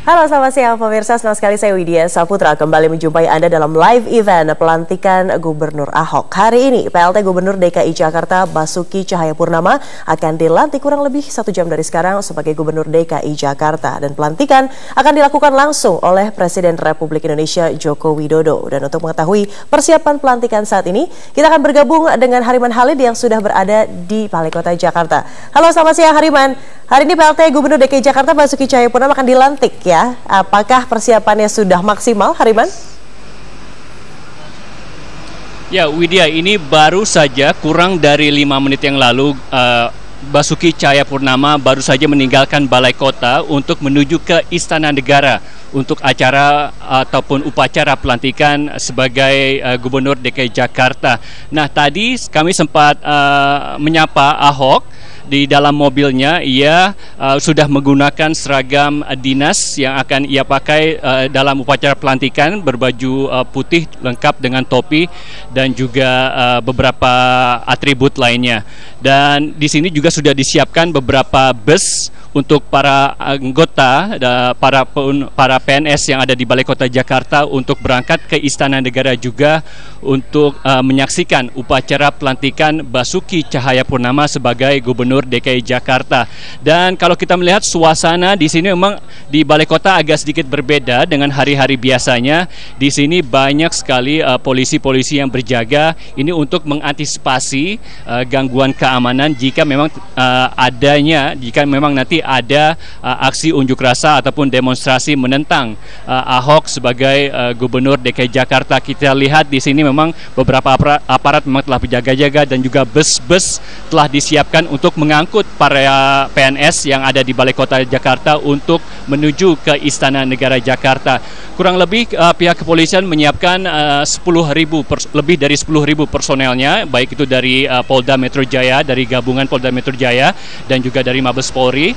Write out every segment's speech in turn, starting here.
Halo, selamat siang pemirsa. Senang sekali saya Widya Saputra kembali menjumpai Anda dalam live event pelantikan Gubernur Ahok. Hari ini PLT Gubernur DKI Jakarta Basuki Cahayapurnama akan dilantik kurang lebih 1 jam dari sekarang sebagai Gubernur DKI Jakarta. Dan pelantikan akan dilakukan langsung oleh Presiden Republik Indonesia Joko Widodo. Dan untuk mengetahui persiapan pelantikan saat ini, kita akan bergabung dengan Hariman Halid yang sudah berada di Balai Kota Jakarta. Halo, selamat siang Hariman. Hari ini PLT Gubernur DKI Jakarta Basuki Cahayapurnama akan dilantik ya. Apakah persiapannya sudah maksimal, Hariman? Ya, Widya, ini baru saja kurang dari 5 menit yang lalu Basuki Cahayapurnama baru saja meninggalkan Balai Kota untuk menuju ke Istana Negara untuk acara ataupun upacara pelantikan sebagai Gubernur DKI Jakarta. Nah, tadi kami sempat menyapa Ahok. Di dalam mobilnya ia sudah menggunakan seragam dinas yang akan ia pakai dalam upacara pelantikan, berbaju putih lengkap dengan topi dan juga beberapa atribut lainnya. Dan di sini juga sudah disiapkan beberapa bus untuk para anggota, para PNS yang ada di Balai Kota Jakarta untuk berangkat ke Istana Negara juga untuk menyaksikan upacara pelantikan Basuki Cahayapurnama sebagai Gubernur DKI Jakarta. Dan kalau kita melihat suasana di sini memang di Balai Kota agak sedikit berbeda dengan hari-hari biasanya. Di sini banyak sekali polisi-polisi yang berjaga ini untuk mengantisipasi gangguan keamanan jika memang jika memang nanti ada aksi unjuk rasa ataupun demonstrasi menentang Ahok sebagai Gubernur DKI Jakarta. Kita lihat di sini memang beberapa aparat memang telah berjaga-jaga dan juga bus-bus telah disiapkan untuk mengangkut para PNS yang ada di Balai Kota Jakarta untuk menuju ke Istana Negara Jakarta. Kurang lebih pihak kepolisian menyiapkan lebih dari 10.000 personelnya, baik itu dari Polda Metro Jaya, dari gabungan Polda Metro Jaya dan juga dari Mabes Polri.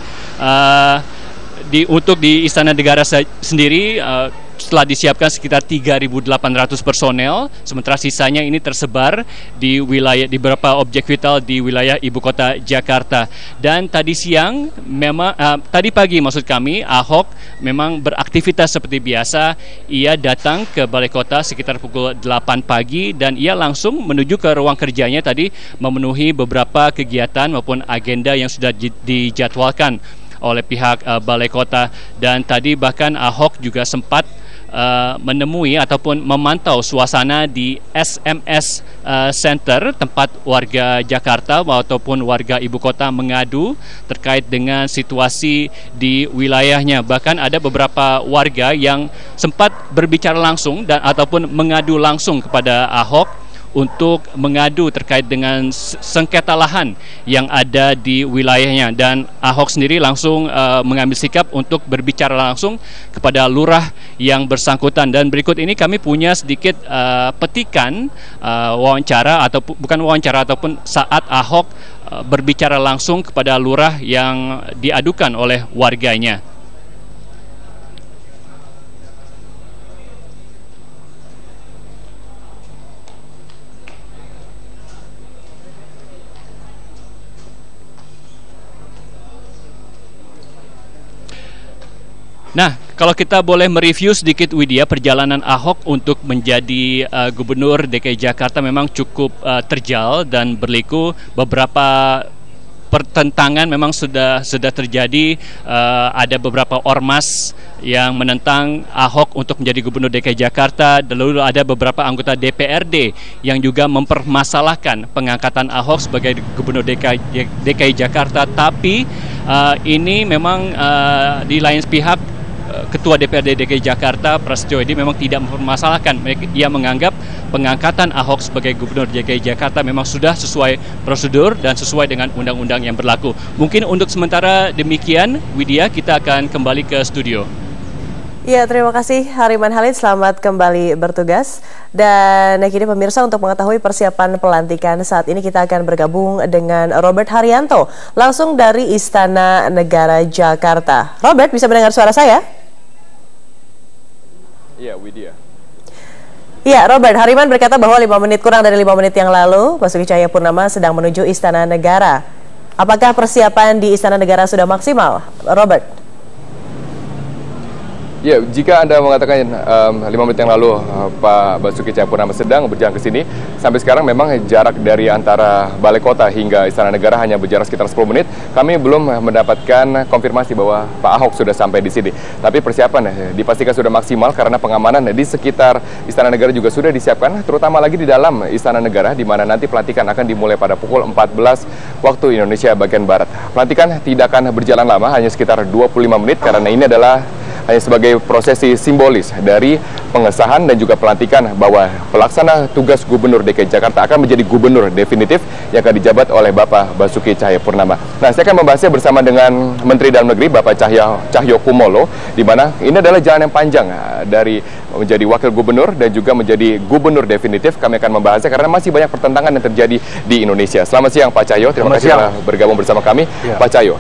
Untuk di Istana Negara sendiri telah disiapkan sekitar 3.800 personel, sementara sisanya ini tersebar di beberapa objek vital di wilayah ibu kota Jakarta. Dan tadi pagi maksud kami, Ahok memang beraktivitas seperti biasa. Ia datang ke Balai Kota sekitar pukul 8 pagi dan ia langsung menuju ke ruang kerjanya tadi memenuhi beberapa kegiatan maupun agenda yang sudah dijadwalkan oleh pihak Balai Kota. Dan tadi bahkan Ahok juga sempat menemui ataupun memantau suasana di SMS Center, tempat warga Jakarta ataupun warga ibu kota mengadu terkait dengan situasi di wilayahnya. Bahkan ada beberapa warga yang sempat berbicara langsung ataupun mengadu langsung kepada Ahok untuk mengadu terkait dengan sengketa lahan yang ada di wilayahnya. Dan Ahok sendiri langsung mengambil sikap untuk berbicara langsung kepada lurah yang bersangkutan. Dan berikut ini kami punya sedikit petikan wawancara ataupun saat Ahok berbicara langsung kepada lurah yang diadukan oleh warganya. Nah, kalau kita boleh mereview sedikit Widya, perjalanan Ahok untuk menjadi Gubernur DKI Jakarta memang cukup terjal dan berliku. Beberapa pertentangan memang sudah terjadi. Ada beberapa ormas yang menentang Ahok untuk menjadi Gubernur DKI Jakarta. Lalu ada beberapa anggota DPRD yang juga mempermasalahkan pengangkatan Ahok sebagai Gubernur DKI Jakarta. Tapi ini memang di lain pihak Ketua DPRD DKI Jakarta Prasetyo Edy memang tidak mempermasalahkan. Ia menganggap pengangkatan Ahok sebagai Gubernur DKI Jakarta memang sudah sesuai prosedur dan sesuai dengan undang-undang yang berlaku. Mungkin untuk sementara demikian, Widya, kita akan kembali ke studio. Ya, terima kasih Hariman Halid, selamat kembali bertugas. Dan kini pemirsa, untuk mengetahui persiapan pelantikan saat ini kita akan bergabung dengan Robert Haryanto langsung dari Istana Negara Jakarta. Robert, bisa mendengar suara saya? Iya, Widya. Ya, Robert, Hariman berkata bahwa kurang dari 5 menit yang lalu Basuki Cahayapurnama sedang menuju Istana Negara. Apakah persiapan di Istana Negara sudah maksimal, Robert? Ya, jika Anda mengatakan 5 menit yang lalu Pak Basuki Cahayapurnama sedang berjalan ke sini, sampai sekarang memang jarak dari antara Balai Kota hingga Istana Negara hanya berjarak sekitar 10 menit. Kami belum mendapatkan konfirmasi bahwa Pak Ahok sudah sampai di sini. Tapi persiapan dipastikan sudah maksimal karena pengamanan di sekitar Istana Negara juga sudah disiapkan, terutama lagi di dalam Istana Negara, di mana nanti pelantikan akan dimulai pada pukul 14 waktu Indonesia bagian Barat. Pelantikan tidak akan berjalan lama, hanya sekitar 25 menit karena ini adalah hanya sebagai prosesi simbolis dari pengesahan dan juga pelantikan bahwa pelaksana tugas Gubernur DKI Jakarta akan menjadi gubernur definitif yang akan dijabat oleh Bapak Basuki Cahayapurnama. Nah, saya akan membahasnya bersama dengan Menteri Dalam Negeri Bapak Cahyokumolo, di mana ini adalah jalan yang panjang dari menjadi wakil gubernur dan juga menjadi gubernur definitif. Kami akan membahasnya karena masih banyak pertentangan yang terjadi di Indonesia. Selamat siang Pak Cahyo, terima kasih telah bergabung bersama kami. Ya. Pak Cahyo,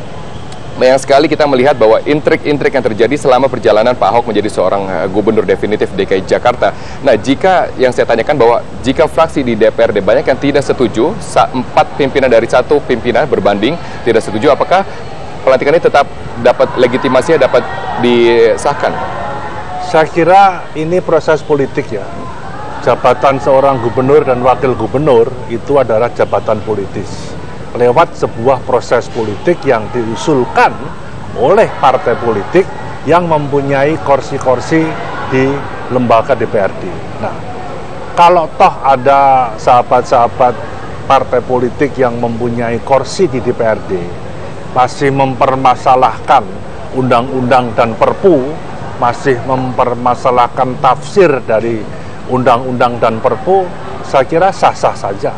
banyak sekali kita melihat bahwa intrik-intrik yang terjadi selama perjalanan Pak Ahok menjadi seorang gubernur definitif DKI Jakarta. Nah, jika yang saya tanyakan bahwa jika fraksi di DPRD banyak yang tidak setuju, 4 pimpinan dari 1 pimpinan berbanding tidak setuju, apakah pelantikan ini tetap dapat legitimasinya dapat disahkan? Saya kira ini proses politik ya. Jabatan seorang gubernur dan wakil gubernur itu adalah jabatan politis lewat sebuah proses politik yang diusulkan oleh partai politik yang mempunyai kursi-kursi di lembaga DPRD. Nah, kalau toh ada sahabat-sahabat partai politik yang mempunyai kursi di DPRD masih mempermasalahkan undang-undang dan perpu, masih mempermasalahkan tafsir dari undang-undang dan perpu, saya kira sah-sah saja.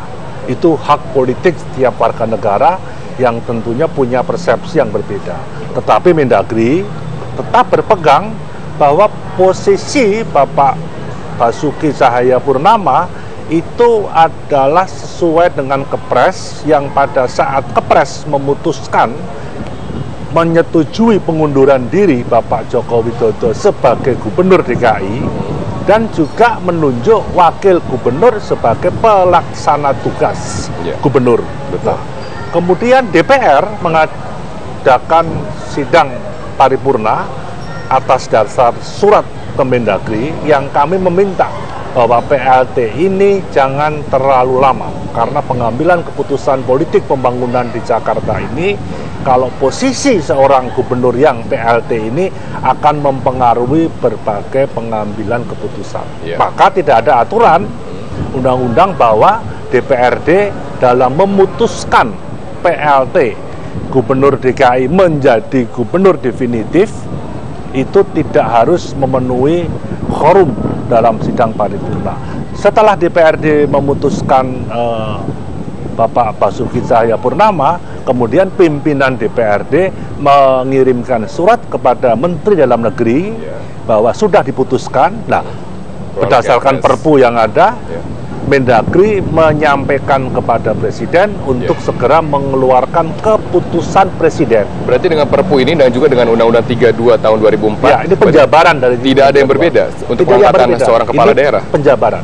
Itu hak politik setiap warga negara yang tentunya punya persepsi yang berbeda. Tetapi Mendagri tetap berpegang bahwa posisi Bapak Basuki Cahayapurnama itu adalah sesuai dengan Kepres, yang pada saat Kepres memutuskan menyetujui pengunduran diri Bapak Joko Widodo sebagai gubernur DKI dan juga menunjuk wakil gubernur sebagai pelaksana tugas gubernur. Betul. Kemudian DPR mengadakan sidang paripurna atas dasar surat Kemendagri yang kami meminta bahwa PLT ini jangan terlalu lama karena pengambilan keputusan politik pembangunan di Jakarta ini, kalau posisi seorang gubernur yang PLT ini akan mempengaruhi berbagai pengambilan keputusan. Maka tidak ada aturan undang-undang bahwa DPRD dalam memutuskan PLT gubernur DKI menjadi gubernur definitif itu tidak harus memenuhi quorum dalam sidang paripurna. Setelah DPRD memutuskan Bapak Basuki Cahayapurnama, kemudian pimpinan DPRD mengirimkan surat kepada Menteri Dalam Negeri bahwa sudah diputuskan. Nah, berdasarkan perpu yang ada, Mendagri menyampaikan kepada Presiden untuk segera mengeluarkan keputusan Presiden. Berarti dengan perpu ini dan juga dengan Undang-Undang 32 tahun 2004, ya, ini penjabaran dari tidak ada yang berbeda untuk pengangkatan seorang kepala daerah. Penjabaran.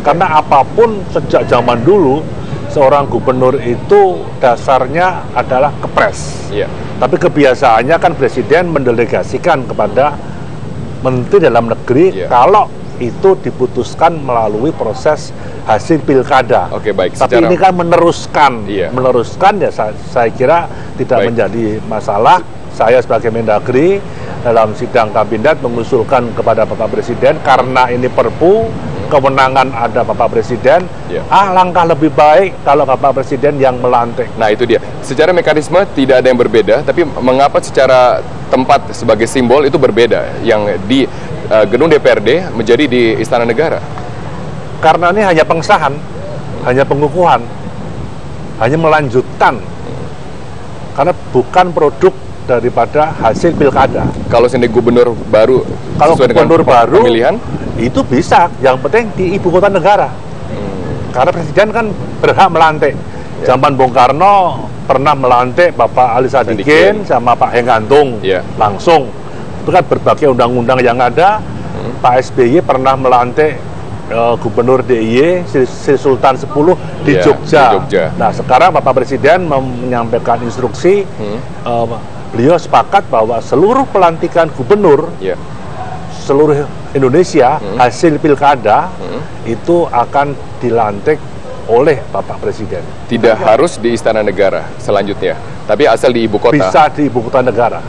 Karena apapun sejak zaman dulu seorang gubernur itu dasarnya adalah Kepres. Tapi kebiasaannya kan Presiden mendelegasikan kepada Menteri Dalam Negeri kalau itu diputuskan melalui proses hasil pilkada. Oke, baik. Tapi ini kan meneruskan, ya saya kira tidak menjadi masalah. Saya sebagai Mendagri dalam sidang kabinet mengusulkan kepada Bapak Presiden karena ini perpu, kewenangan ada Bapak Presiden, langkah lebih baik kalau Bapak Presiden yang melantik. Nah, itu dia. Secara mekanisme tidak ada yang berbeda, tapi mengapa secara tempat sebagai simbol itu berbeda, yang di gedung DPRD menjadi di Istana Negara? Karena ini hanya pengesahan, hanya pengukuhan, hanya melanjutkan, karena bukan produk daripada hasil pilkada. Kalau sini gubernur baru, kalau gubernur baru pemilihan itu bisa, yang penting di ibu kota negara. Karena Presiden kan berhak melantik. Zaman Bung Karno pernah melantik Bapak Ali Sadikin sama Pak Hengantung langsung. Itu kan berbagai undang-undang yang ada. Pak SBY pernah melantik Gubernur DIY Sri Sultan 10 di Jogja. Nah, sekarang Bapak Presiden menyampaikan instruksi, beliau sepakat bahwa seluruh pelantikan gubernur seluruh Indonesia, hasil pilkada itu akan dilantik oleh Bapak Presiden. Tidak harus di Istana Negara selanjutnya, tapi asal di ibu kota. Bisa di ibu kota negara.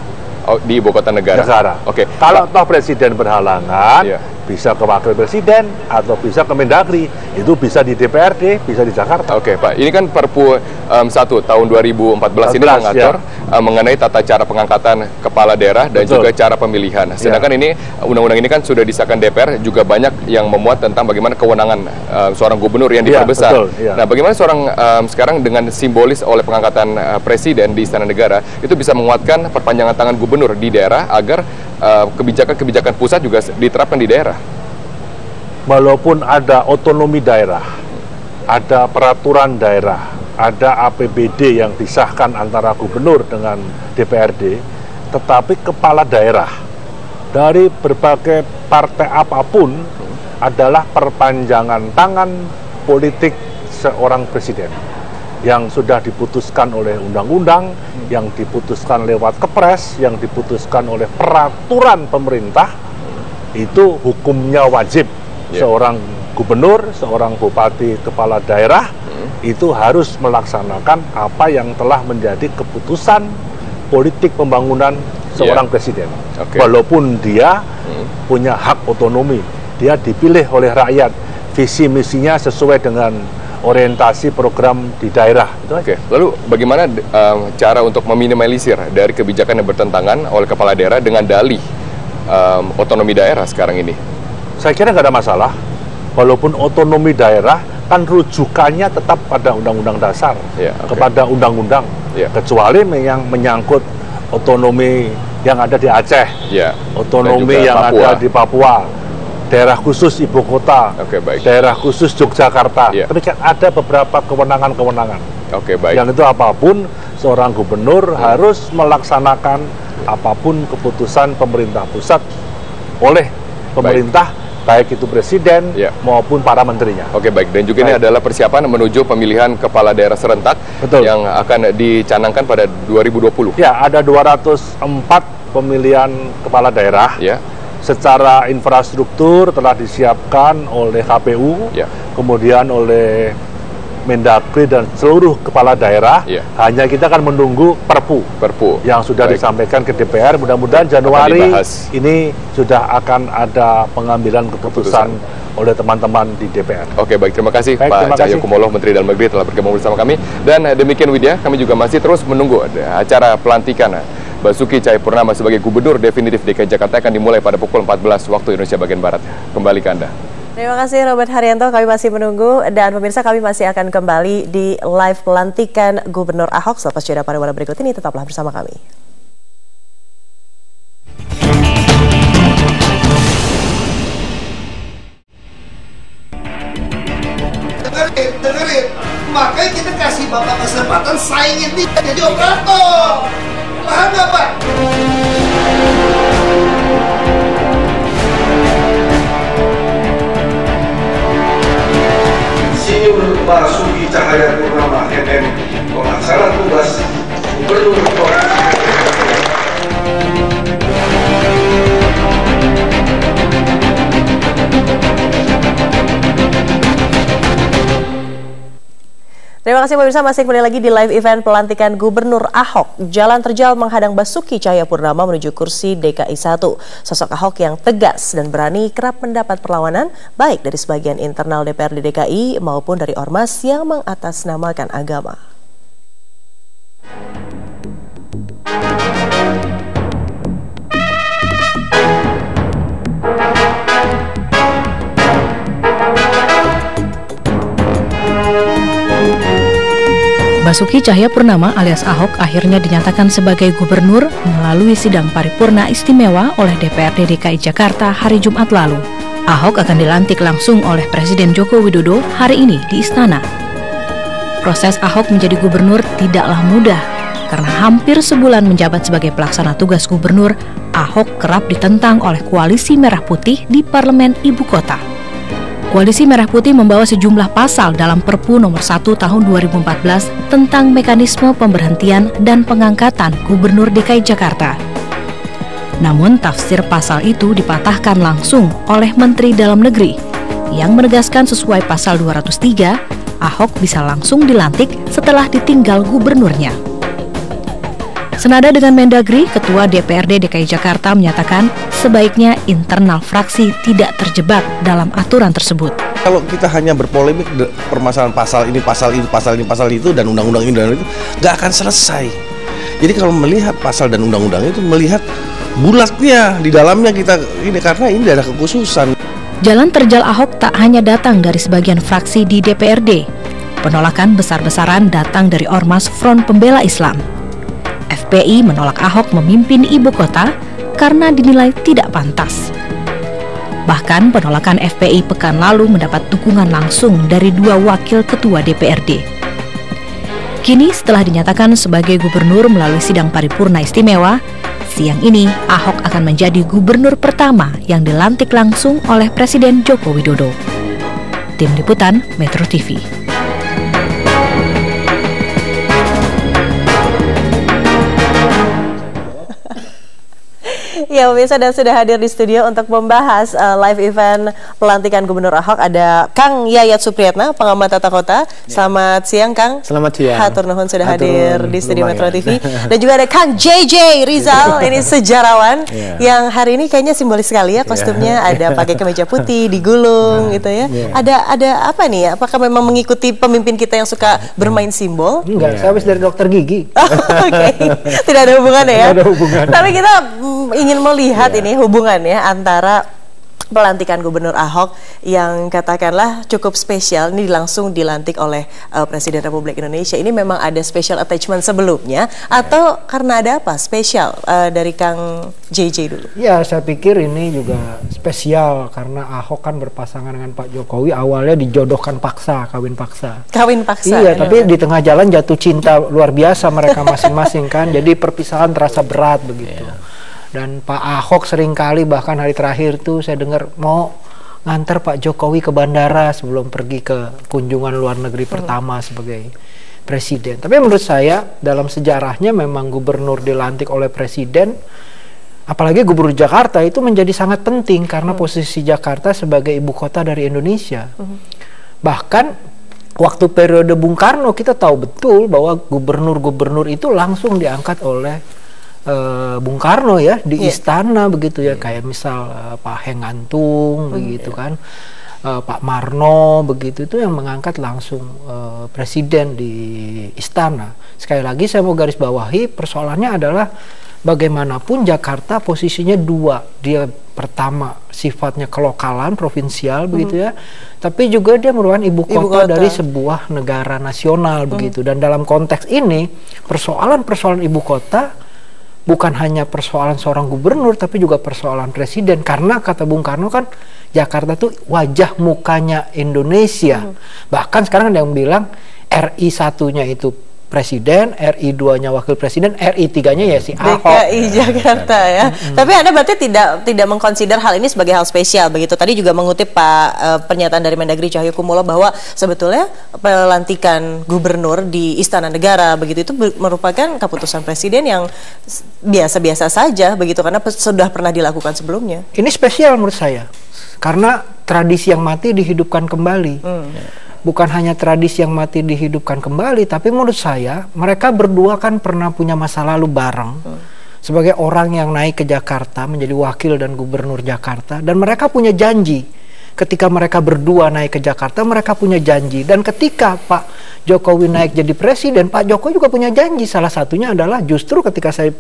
Oh, di ibu kota negara. Oke. Kalau toh Presiden berhalangan, bisa ke Wakil Presiden atau bisa ke Mendagri. Itu bisa di DPRD, bisa di Jakarta. Oke, Pak. Ini kan Perpu 1 tahun 2014 ini mengatur mengenai tata cara pengangkatan kepala daerah dan juga cara pemilihan. Sedangkan ini undang-undang ini kan sudah disahkan DPR, juga banyak yang memuat tentang bagaimana kewenangan seorang gubernur yang diperbesar. Nah, bagaimana seorang sekarang dengan simbolis oleh pengangkatan presiden di Istana Negara itu bisa menguatkan perpanjangan tangan gubernur di daerah agar kebijakan-kebijakan pusat juga diterapkan di daerah. Walaupun ada otonomi daerah, ada peraturan daerah, ada APBD yang disahkan antara gubernur dengan DPRD, tetapi kepala daerah dari berbagai partai apapun adalah perpanjangan tangan politik seorang presiden yang sudah diputuskan oleh undang-undang, yang diputuskan lewat kepres, yang diputuskan oleh peraturan pemerintah. Itu hukumnya wajib. Seorang gubernur, seorang bupati, kepala daerah itu harus melaksanakan apa yang telah menjadi keputusan politik pembangunan seorang presiden. Walaupun dia punya hak otonomi, dia dipilih oleh rakyat, visi misinya sesuai dengan orientasi program di daerah. Lalu bagaimana cara untuk meminimalisir dari kebijakan yang bertentangan oleh kepala daerah dengan dalih otonomi daerah sekarang ini? Saya kira nggak ada masalah. Walaupun otonomi daerah kan rujukannya tetap pada Undang-Undang Dasar, kepada undang-undang, kecuali yang menyangkut otonomi yang ada di Aceh, otonomi yang ada di Papua, daerah khusus ibu kota, daerah khusus Yogyakarta. Tapi kan ada beberapa kewenangan-kewenangan. Yang itu apapun, seorang gubernur harus melaksanakan apapun keputusan pemerintah pusat oleh pemerintah, baik itu presiden maupun para menterinya. Dan juga ini adalah persiapan menuju pemilihan kepala daerah serentak yang akan dicanangkan pada 2020. Ya, ada 204 pemilihan kepala daerah. Secara infrastruktur telah disiapkan oleh KPU, kemudian oleh Mendagri dan seluruh kepala daerah. Hanya kita akan menunggu Perpu yang sudah disampaikan ke DPR. Mudah-mudahan Januari ini sudah akan ada pengambilan keputusan oleh teman-teman di DPR. Terima kasih Pak Cahyokumolo, Menteri Dalam Negeri, telah bergabung bersama kami. Dan demikian Widya, kami juga masih terus menunggu acara pelantikan Basuki Cahayapurnama sebagai Gubernur definitif DKI Jakarta akan dimulai pada pukul 14 waktu Indonesia bagian Barat. Kembali ke Anda. Terima kasih Robert Haryanto, kami masih menunggu dan pemirsa kami masih akan kembali di live pelantikan Gubernur Ahok. Selepas jeda pariwara berikut ini tetaplah bersama kami. Dengerin, makanya kita kasih Bapak kesempatan saingin dia jadi operator. Paham nggak Pak? Basuki Cahayapurnama MM pelaksana tugas Gubernur Provinsi. Terima kasih pemirsa, masih kembali lagi di live event pelantikan Gubernur Ahok. Jalan terjal menghadang Basuki Cahayapurnama menuju kursi DKI 1. Sosok Ahok yang tegas dan berani kerap mendapat perlawanan baik dari sebagian internal DPRD DKI maupun dari ormas yang mengatasnamakan agama. Basuki Cahayapurnama alias Ahok akhirnya dinyatakan sebagai gubernur melalui sidang paripurna istimewa oleh DPRD DKI Jakarta hari Jumat lalu. Ahok akan dilantik langsung oleh Presiden Joko Widodo hari ini di Istana. Proses Ahok menjadi gubernur tidaklah mudah, karena hampir sebulan menjabat sebagai pelaksana tugas gubernur, Ahok kerap ditentang oleh Koalisi Merah Putih di Parlemen Ibu Kota. Koalisi Merah Putih membawa sejumlah pasal dalam Perpu nomor 1 tahun 2014 tentang mekanisme pemberhentian dan pengangkatan Gubernur DKI Jakarta. Namun tafsir pasal itu dipatahkan langsung oleh Menteri Dalam Negeri yang menegaskan sesuai pasal 203, Ahok bisa langsung dilantik setelah ditinggal gubernurnya. Senada dengan Mendagri, Ketua DPRD DKI Jakarta menyatakan sebaiknya internal fraksi tidak terjebak dalam aturan tersebut. Kalau kita hanya berpolemik permasalahan pasal ini, pasal itu, pasal ini, pasal itu, dan undang-undang ini, dan itu, nggak akan selesai. Jadi kalau melihat pasal dan undang-undang itu, melihat bulatnya di dalamnya kita ini, karena ini ada kekhususan. Jalan terjal Ahok tak hanya datang dari sebagian fraksi di DPRD. Penolakan besar-besaran datang dari Ormas Front Pembela Islam. FPI menolak Ahok memimpin ibu kota karena dinilai tidak pantas. Bahkan penolakan FPI pekan lalu mendapat dukungan langsung dari 2 wakil ketua DPRD. Kini setelah dinyatakan sebagai gubernur melalui sidang paripurna istimewa, siang ini Ahok akan menjadi gubernur pertama yang dilantik langsung oleh Presiden Joko Widodo. Tim Liputan Metro TV. Ya pemirsa, dan sudah hadir di studio untuk membahas live event pelantikan Gubernur Ahok ada Kang Yayat Supriyatna, pengamat tata kota. Selamat siang Kang. Selamat siang. Hatur nuhun sudah hadir di studio Metro TV. Dan juga ada Kang JJ Rizal, ini sejarawan yang hari ini kayaknya simbolis sekali ya kostumnya. Ada pakai kemeja putih, digulung gitu ya. Ada apa nih ya? Apakah memang mengikuti pemimpin kita yang suka bermain simbol? Enggak, saya habis dari dokter gigi. Oke. Tidak ada hubungannya ya? Tidak ada hubungan. Tapi kita ingin melihat ini hubungannya antara pelantikan Gubernur Ahok yang katakanlah cukup spesial, ini langsung dilantik oleh Presiden Republik Indonesia. Ini memang ada special attachment sebelumnya atau karena ada apa spesial dari Kang JJ dulu? Ya, saya pikir ini juga spesial karena Ahok kan berpasangan dengan Pak Jokowi, awalnya dijodohkan paksa, kawin paksa. Kawin paksa. Iya, tapi di tengah jalan jatuh cinta luar biasa mereka masing-masing kan, jadi perpisahan terasa berat begitu. Dan Pak Ahok seringkali bahkan hari terakhir tuh saya dengar mau nganter Pak Jokowi ke bandara sebelum pergi ke kunjungan luar negeri pertama sebagai presiden. Tapi menurut saya dalam sejarahnya memang gubernur dilantik oleh presiden, apalagi gubernur Jakarta itu menjadi sangat penting karena posisi Jakarta sebagai ibu kota dari Indonesia. Bahkan waktu periode Bung Karno kita tahu betul bahwa gubernur-gubernur itu langsung diangkat oleh Bung Karno ya di istana begitu ya, kayak misal Pak Hengantung begitu kan, Pak Marno begitu, itu yang mengangkat langsung presiden di istana. Sekali lagi saya mau garis bawahi, persoalannya adalah bagaimanapun Jakarta posisinya 2, dia pertama sifatnya kelokalan provinsial begitu ya, tapi juga dia merupakan ibu kota dari sebuah negara nasional begitu. Dan dalam konteks ini persoalan-persoalan ibu kota bukan hanya persoalan seorang gubernur, tapi juga persoalan presiden. Karena kata Bung Karno kan, Jakarta tuh wajah mukanya Indonesia. Bahkan sekarang ada yang bilang RI 1-nya itu presiden, RI 2-nya wakil presiden, RI 3-nya ya si Ahok. DKI Jakarta ya. Tapi Anda berarti tidak mengkonsider hal ini sebagai hal spesial begitu. Tadi juga mengutip pernyataan dari Mendagri Cahyokumolo bahwa sebetulnya pelantikan gubernur di Istana Negara begitu itu merupakan keputusan presiden yang biasa-biasa saja begitu, karena sudah pernah dilakukan sebelumnya. Ini spesial menurut saya. Karena tradisi yang mati dihidupkan kembali. Bukan hanya tradisi yang mati dihidupkan kembali, tapi menurut saya mereka berdua kan pernah punya masa lalu bareng sebagai orang yang naik ke Jakarta menjadi wakil dan gubernur Jakarta, dan mereka punya janji ketika mereka berdua naik ke Jakarta, mereka punya janji. Dan ketika Pak Jokowi naik jadi presiden, Pak Jokowi juga punya janji. Salah satunya adalah justru ketika saya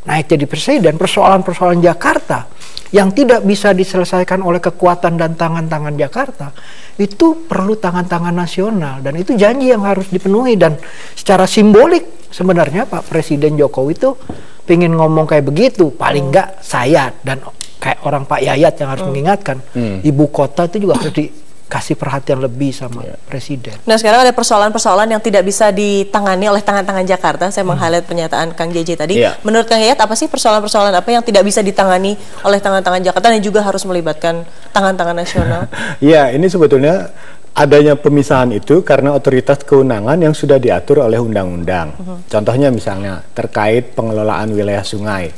naik jadi presiden, persoalan-persoalan Jakarta yang tidak bisa diselesaikan oleh kekuatan dan tangan-tangan Jakarta, itu perlu tangan-tangan nasional, dan itu janji yang harus dipenuhi. Dan secara simbolik sebenarnya Pak Presiden Jokowi itu pengen ngomong kayak begitu, paling enggak saya dan kayak orang Pak Yayat yang harus mengingatkan, ibu kota itu juga harus dikasih perhatian lebih sama presiden. Nah, sekarang ada persoalan-persoalan yang tidak bisa ditangani oleh tangan-tangan Jakarta. Saya meng-highlight pernyataan Kang JJ tadi. Menurut Kang Yayat, apa sih persoalan-persoalan apa yang tidak bisa ditangani oleh tangan-tangan Jakarta dan juga harus melibatkan tangan-tangan nasional? Ya, ini sebetulnya adanya pemisahan itu karena otoritas kewenangan yang sudah diatur oleh undang-undang. Contohnya misalnya terkait pengelolaan wilayah sungai.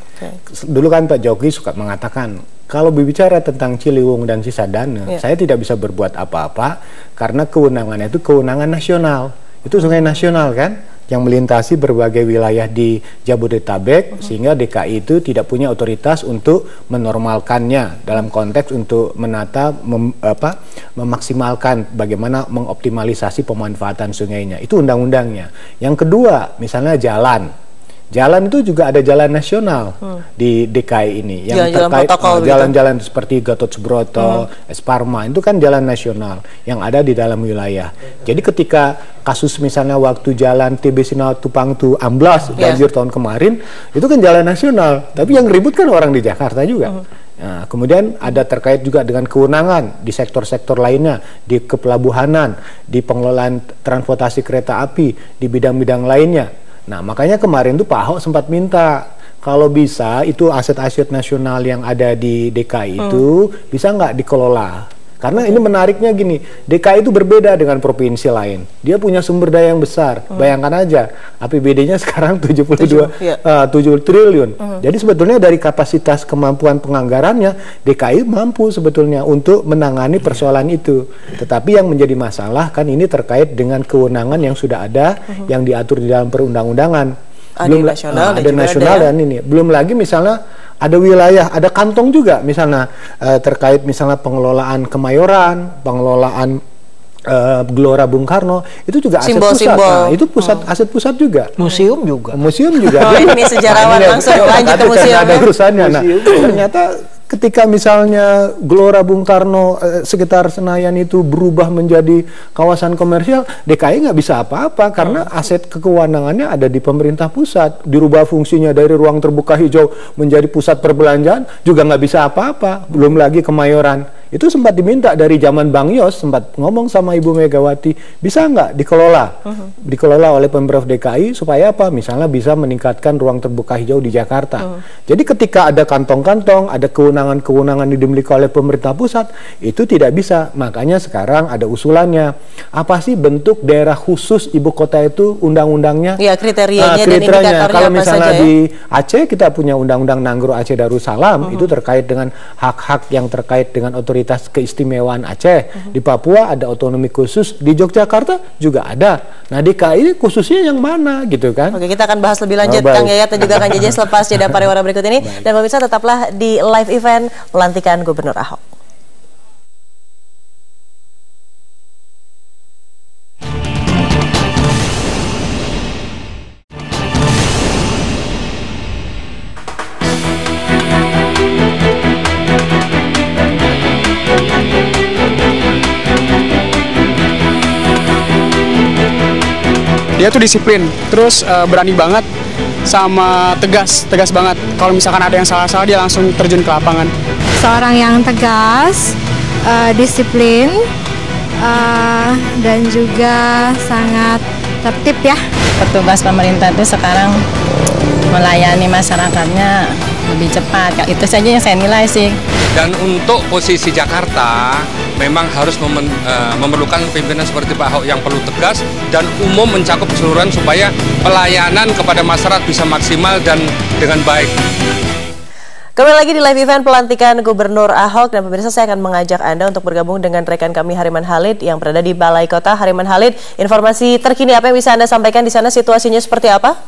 Dulu kan Pak Jokowi suka mengatakan, kalau berbicara tentang Ciliwung dan Cisadane, saya tidak bisa berbuat apa-apa karena kewenangannya itu kewenangan nasional. Itu sungai nasional kan, yang melintasi berbagai wilayah di Jabodetabek, sehingga DKI itu tidak punya otoritas untuk menormalkannya dalam konteks untuk menata, memaksimalkan bagaimana mengoptimalisasi pemanfaatan sungainya. Itu undang-undangnya. Yang kedua, misalnya jalan. Jalan itu juga ada jalan nasional di DKI ini yang terkait jalan-jalan seperti Gatot Subroto, Es Parma, itu kan jalan nasional yang ada di dalam wilayah. Jadi ketika kasus misalnya waktu jalan TB Sina Tupang itu amblas banjir tahun kemarin, itu kan jalan nasional, tapi yang ribut kan orang di Jakarta juga. Nah, kemudian ada terkait juga dengan kewenangan di sektor-sektor lainnya, di kepelabuhanan, di pengelolaan transportasi kereta api, di bidang-bidang lainnya. Nah, makanya kemarin tuh Pak Ahok sempat minta kalau bisa itu aset-aset nasional yang ada di DKI itu bisa nggak dikelola. Karena ini menariknya gini, DKI itu berbeda dengan provinsi lain. Dia punya sumber daya yang besar. Bayangkan aja, APBD-nya sekarang 7 triliun. Jadi sebetulnya dari kapasitas kemampuan penganggarannya, DKI mampu sebetulnya untuk menangani persoalan itu. Tetapi yang menjadi masalah kan ini terkait dengan kewenangan yang sudah ada, yang diatur di dalam perundang-undangan. Belum ada nasional dan ini. Belum lagi misalnya ada wilayah, ada kantong juga misalnya terkait misalnya pengelolaan Kemayoran, pengelolaan Gelora Bung Karno, itu juga aset pusat. Nah, itu aset pusat juga. Museum juga. Museum juga. Oh, ini sejarawan langsung lanjut ke museum. Ada urusannya. Nah, ternyata ketika misalnya Gelora Bung Karno sekitar Senayan itu berubah menjadi kawasan komersial, DKI nggak bisa apa-apa karena aset kewenangannya ada di pemerintah pusat. Dirubah fungsinya dari ruang terbuka hijau menjadi pusat perbelanjaan juga nggak bisa apa-apa. Belum lagi Kemayoran. Itu sempat diminta dari zaman Bang Yos, sempat ngomong sama Ibu Megawati, bisa nggak dikelola? Dikelola oleh Pemprov DKI supaya apa? Misalnya bisa meningkatkan ruang terbuka hijau di Jakarta. Jadi ketika ada kantong-kantong, ada kewenangan-kewenangan yang dimiliki oleh pemerintah pusat, itu tidak bisa. Makanya sekarang ada usulannya. Apa sih bentuk daerah khusus ibu kota itu undang-undangnya? Ya, kriterianya dan indikatornya kalau apa misalnya saja, di Aceh kita punya undang-undang Nanggro Aceh Darussalam, itu terkait dengan hak-hak yang terkait dengan otoritas keistimewaan Aceh. Di Papua ada otonomi khusus, di Yogyakarta juga ada. Nah, DKI khususnya yang mana gitu kan? Oke, kita akan bahas lebih lanjut Kang Yayat dan juga Kang Jeje selepas jeda pariwara berikut ini. Dan pemirsa tetaplah di live event pelantikan Gubernur Ahok. Dia tuh disiplin, terus berani banget, sama tegas banget. Kalau misalkan ada yang salah-salah dia langsung terjun ke lapangan. Seorang yang tegas, disiplin, dan juga sangat tertib ya. Petugas pemerintah itu sekarang melayani masyarakatnya lebih cepat. Itu saja yang saya nilai sih. Dan untuk posisi Jakarta memang harus memerlukan pimpinan seperti Pak Ahok yang perlu tegas dan umum mencakup keseluruhan supaya pelayanan kepada masyarakat bisa maksimal dan dengan baik. Kembali lagi di live event pelantikan Gubernur Ahok, dan pemirsa saya akan mengajak Anda untuk bergabung dengan rekan kami Hariman Halid yang berada di Balai Kota. Hariman Halid, informasi terkini apa yang bisa Anda sampaikan di sana, situasinya seperti apa?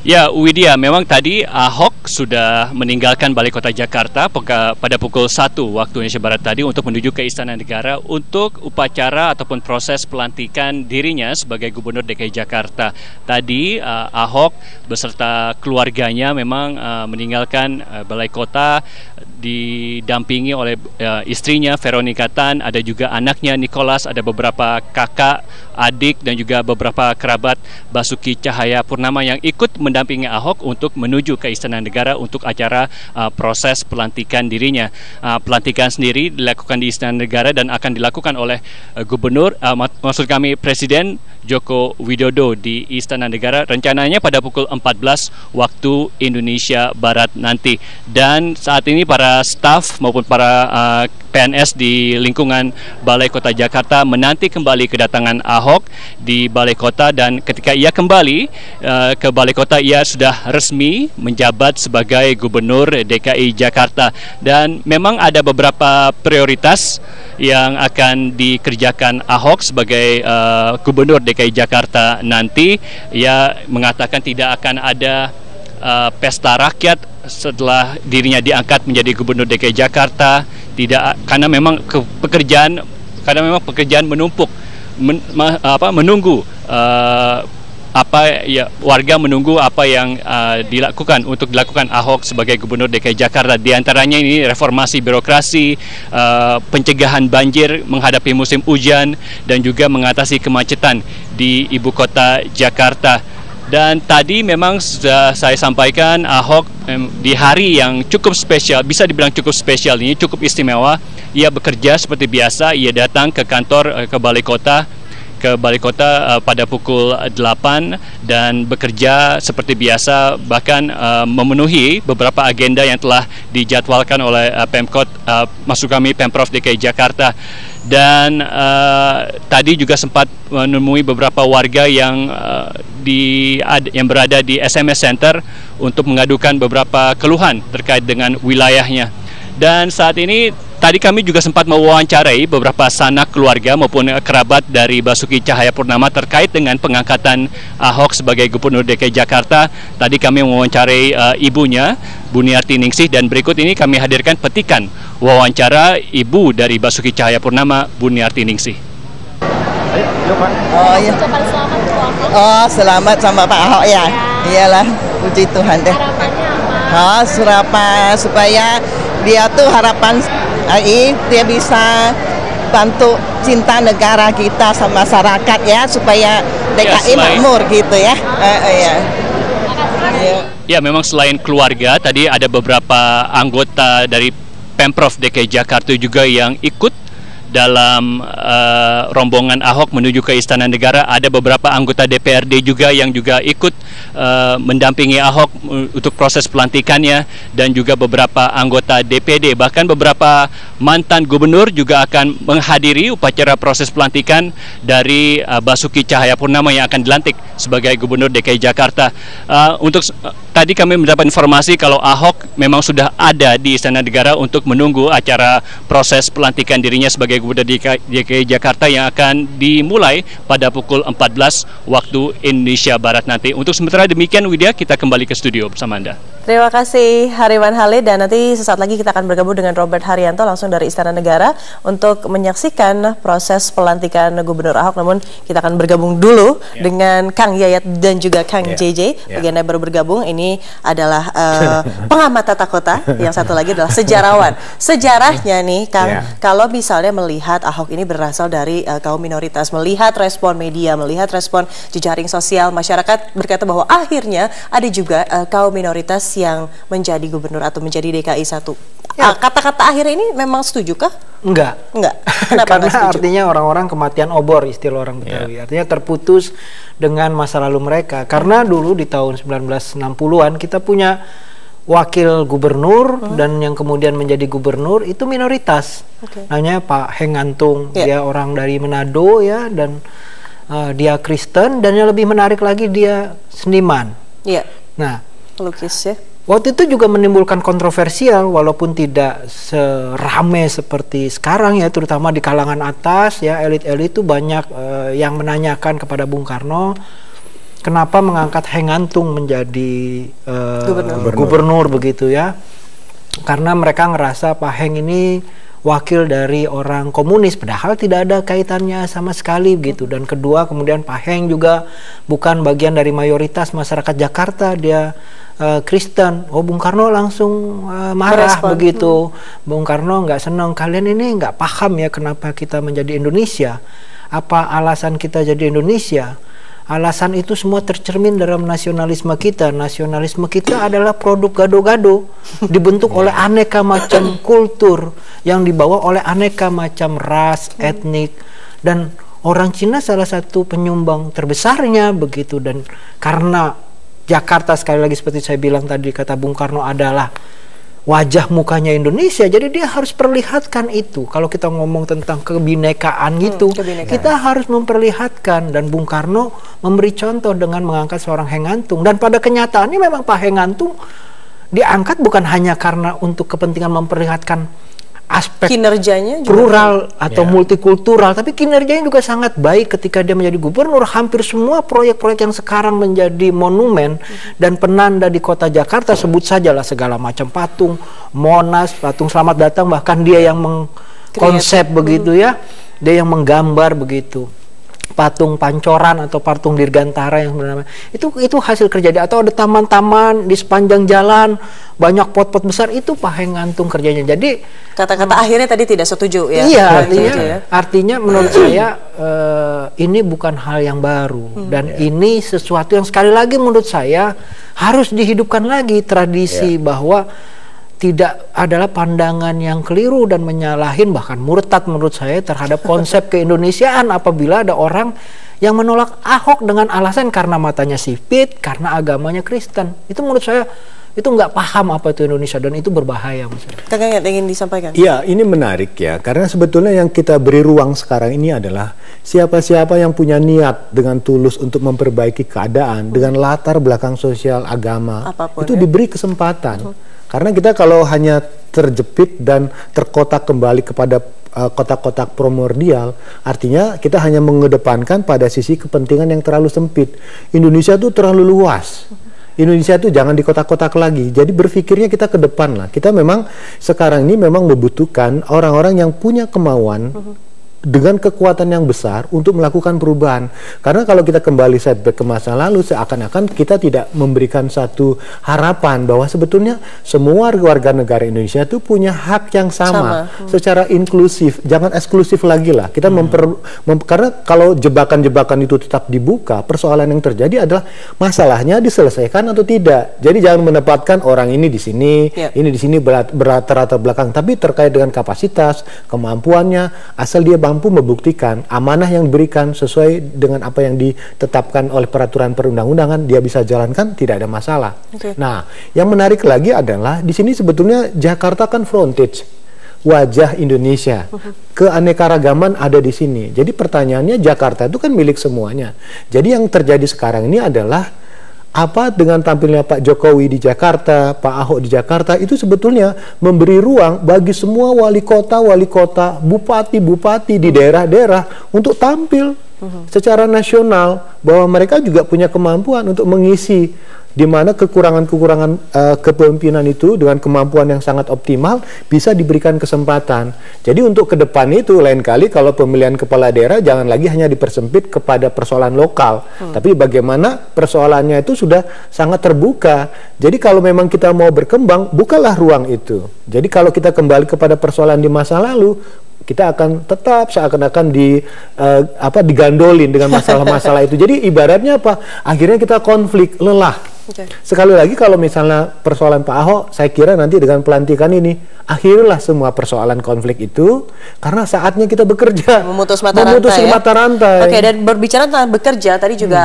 Ya, Widya, memang tadi Ahok sudah meninggalkan Balai Kota Jakarta pada pukul 1 waktu Indonesia Barat tadi untuk menuju ke Istana Negara untuk upacara ataupun proses pelantikan dirinya sebagai Gubernur DKI Jakarta. Tadi Ahok beserta keluarganya memang meninggalkan Balai Kota didampingi oleh istrinya Veronica Tan, ada juga anaknya Nicholas, ada beberapa kakak, adik dan juga beberapa kerabat Basuki Cahayapurnama yang ikut mendampingi mendampingi Ahok untuk menuju ke Istana Negara untuk acara proses pelantikan dirinya. Pelantikan sendiri dilakukan di Istana Negara dan akan dilakukan oleh Gubernur, maksud kami Presiden Joko Widodo di Istana Negara rencananya pada pukul 14 waktu Indonesia Barat nanti. Dan saat ini para staf maupun para PNS di lingkungan Balai Kota Jakarta menanti kembali kedatangan Ahok di Balai Kota, dan ketika ia kembali ke Balai Kota ia sudah resmi menjabat sebagai Gubernur DKI Jakarta. Dan memang ada beberapa prioritas yang akan dikerjakan Ahok sebagai Gubernur DKI Jakarta nanti. Ia mengatakan tidak akan ada pesta rakyat setelah dirinya diangkat menjadi Gubernur DKI Jakarta, tidak, karena memang pekerjaan menumpuk, menunggu warga menunggu apa yang dilakukan Ahok sebagai Gubernur DKI Jakarta. Di antaranya ini reformasi birokrasi, pencegahan banjir menghadapi musim hujan, dan juga mengatasi kemacetan di ibu kota Jakarta. Dan tadi memang sudah saya sampaikan, Ahok di hari yang cukup spesial, bisa dibilang cukup spesial ini, cukup istimewa. Ia bekerja seperti biasa, ia datang ke kantor, ke Balai Kota pada pukul 8 dan bekerja seperti biasa, bahkan memenuhi beberapa agenda yang telah dijadwalkan oleh Pemkot, maksud kami Pemprov DKI Jakarta. Dan tadi juga sempat menemui beberapa warga yang berada di SMS Center untuk mengadukan beberapa keluhan terkait dengan wilayahnya. Dan saat ini tadi kami juga sempat mewawancarai beberapa sanak keluarga maupun kerabat dari Basuki Cahayapurnama terkait dengan pengangkatan Ahok sebagai Gubernur DKI Jakarta. Tadi kami mewawancarai ibunya, Buniarti Ningsih, dan berikut ini kami hadirkan petikan wawancara ibu dari Basuki Cahayapurnama, Buniarti Ningsih. Oh iya. Oh, selamat sama Pak Ahok ya. Iyalah, puji Tuhan deh. Oh, supaya dia tuh harapan dia bisa bantu cinta negara kita sama masyarakat ya, supaya DKI makmur gitu ya. Ya, memang selain keluarga, tadi ada beberapa anggota dari Pemprov DKI Jakarta juga yang ikut dalam rombongan Ahok menuju ke Istana Negara. Ada beberapa anggota DPRD juga yang juga ikut mendampingi Ahok untuk proses pelantikannya, dan juga beberapa anggota DPD. Bahkan beberapa mantan gubernur juga akan menghadiri upacara proses pelantikan dari Basuki Cahayapurnama yang akan dilantik sebagai Gubernur DKI Jakarta. Tadi kami mendapat informasi kalau Ahok memang sudah ada di Istana Negara untuk menunggu acara proses pelantikan dirinya sebagai Gubernur DKI Jakarta yang akan dimulai pada pukul 14 waktu Indonesia Barat nanti. Untuk sementara demikian, Widya, kita kembali ke studio bersama Anda. Terima kasih Hariman Halid, dan nanti sesaat lagi kita akan bergabung dengan Robert Haryanto langsung dari Istana Negara untuk menyaksikan proses pelantikan Gubernur Ahok. Namun kita akan bergabung dulu dengan Kang Yayat dan juga Kang JJ. Bagi Anda baru bergabung, ini adalah pengamat tata kota, yang satu lagi adalah sejarawan. Sejarahnya nih Kang, kalau misalnya melihat Ahok ini berasal dari kaum minoritas, melihat respon media, melihat respon jejaring sosial, masyarakat berkata bahwa akhirnya ada juga kaum minoritas yang menjadi gubernur atau menjadi DKI 1. Kata-kata akhir ini memang setuju kah? Enggak. Kenapa? Karena artinya orang-orang kematian obor, istilah orang Betawi. Artinya terputus dengan masa lalu mereka. Karena dulu di tahun 1960-an kita punya wakil gubernur dan yang kemudian menjadi gubernur itu minoritas. Namanya Pak Heng Ngantung. Dia orang dari Manado ya, dan dia Kristen, dan yang lebih menarik lagi dia seniman. Nah, pelukis ya. Waktu itu juga menimbulkan kontroversial, walaupun tidak serame seperti sekarang ya, terutama di kalangan atas ya, elit-elit itu banyak yang menanyakan kepada Bung Karno kenapa mengangkat Heng Ngantung menjadi gubernur begitu ya. Karena mereka ngerasa Pak Heng ini wakil dari orang komunis, padahal tidak ada kaitannya sama sekali begitu. Dan kedua, kemudian Pak Heng juga bukan bagian dari mayoritas masyarakat Jakarta, dia Kristen. Oh, Bung Karno langsung marah begitu. Bung Karno nggak senang, kalian ini nggak paham ya kenapa kita menjadi Indonesia, apa alasan kita jadi Indonesia. alasan itu semua tercermin dalam nasionalisme kita. Nasionalisme kita adalah produk gado-gado, dibentuk oleh aneka macam kultur, yang dibawa oleh aneka macam ras, etnik, dan orang Cina salah satu penyumbang terbesarnya begitu. Dan karena Jakarta, sekali lagi seperti saya bilang tadi, kata Bung Karno, adalah wajah mukanya Indonesia, jadi dia harus perlihatkan itu. Kalau kita ngomong tentang kebinekaan gitu, kita harus memperlihatkan. Dan Bung Karno memberi contoh dengan mengangkat seorang Hengantung. Dan pada kenyataannya memang Pak Hengantung diangkat bukan hanya karena untuk kepentingan memperlihatkan aspek kinerjanya juga plural atau multikultural, tapi kinerjanya juga sangat baik ketika dia menjadi gubernur. Hampir semua proyek-proyek yang sekarang menjadi monumen dan penanda di kota Jakarta, sebut sajalah segala macam patung, Monas, patung Selamat Datang, bahkan dia yang mengkonsep begitu ya, dia yang menggambar begitu. Patung Pancoran atau patung Dirgantara yang bernama itu hasil kerja dia. Atau ada taman-taman di sepanjang jalan, banyak pot-pot besar, itu Pak Hengantung kerjanya. Jadi kata-kata akhirnya tadi tidak setuju ya. Iya, artinya menurut saya ini bukan hal yang baru, dan ini sesuatu yang sekali lagi menurut saya harus dihidupkan lagi tradisi bahwa tidak adalah pandangan yang keliru dan menyalahin, bahkan murtad menurut saya, terhadap konsep keindonesiaan apabila ada orang yang menolak Ahok dengan alasan karena matanya sipit, karena agamanya Kristen. Itu menurut saya itu nggak paham apa itu Indonesia, dan itu berbahaya. Kang Yayat ingin disampaikan? Iya, ini menarik ya, karena sebetulnya yang kita beri ruang sekarang ini adalah siapa-siapa yang punya niat dengan tulus untuk memperbaiki keadaan dengan latar belakang sosial, agama, apapun, itu diberi kesempatan. Karena kita kalau hanya terjepit dan terkotak kembali kepada kotak-kotak primordial, artinya kita hanya mengedepankan pada sisi kepentingan yang terlalu sempit. Indonesia itu terlalu luas. Indonesia itu jangan di kotak-kotak lagi. Jadi berpikirnya kita ke depan lah. Kita memang sekarang ini memang membutuhkan orang-orang yang punya kemauan dengan kekuatan yang besar untuk melakukan perubahan. Karena kalau kita kembali setback ke masa lalu, seakan-akan kita tidak memberikan satu harapan bahwa sebetulnya semua warga negara Indonesia itu punya hak yang sama. Secara inklusif, jangan eksklusif lagi lah. Kita karena kalau jebakan-jebakan itu tetap dibuka, persoalan yang terjadi adalah masalahnya diselesaikan atau tidak. Jadi jangan menempatkan orang ini di sini, ini di sini berlatar belakang, tapi terkait dengan kapasitas, kemampuannya, asal dia mampu membuktikan amanah yang diberikan sesuai dengan apa yang ditetapkan oleh peraturan perundang-undangan, dia bisa jalankan, tidak ada masalah. Nah, yang menarik lagi adalah di sini sebetulnya Jakarta kan frontage, wajah Indonesia, keanekaragaman ada di sini. Jadi pertanyaannya, Jakarta itu kan milik semuanya. Jadi yang terjadi sekarang ini adalah apa dengan tampilnya Pak Jokowi di Jakarta, Pak Ahok di Jakarta, itu sebetulnya memberi ruang bagi semua wali kota, bupati-bupati di daerah-daerah untuk tampil secara nasional, bahwa mereka juga punya kemampuan untuk mengisi di mana kekurangan-kekurangan kepemimpinan itu dengan kemampuan yang sangat optimal bisa diberikan kesempatan. Jadi untuk ke depan itu lain kali kalau pemilihan kepala daerah jangan lagi hanya dipersempit kepada persoalan lokal, tapi bagaimana persoalannya itu sudah sangat terbuka. Jadi kalau memang kita mau berkembang, bukalah ruang itu. Jadi kalau kita kembali kepada persoalan di masa lalu, kita akan tetap seakan-akan digandolin dengan masalah-masalah itu. Jadi ibaratnya apa? Akhirnya kita konflik, lelah. Sekali lagi kalau misalnya persoalan Pak Ahok, saya kira nanti dengan pelantikan ini akhirlah semua persoalan konflik itu, karena saatnya kita bekerja, memutus mata rantai. Oke, dan berbicara tentang bekerja, tadi juga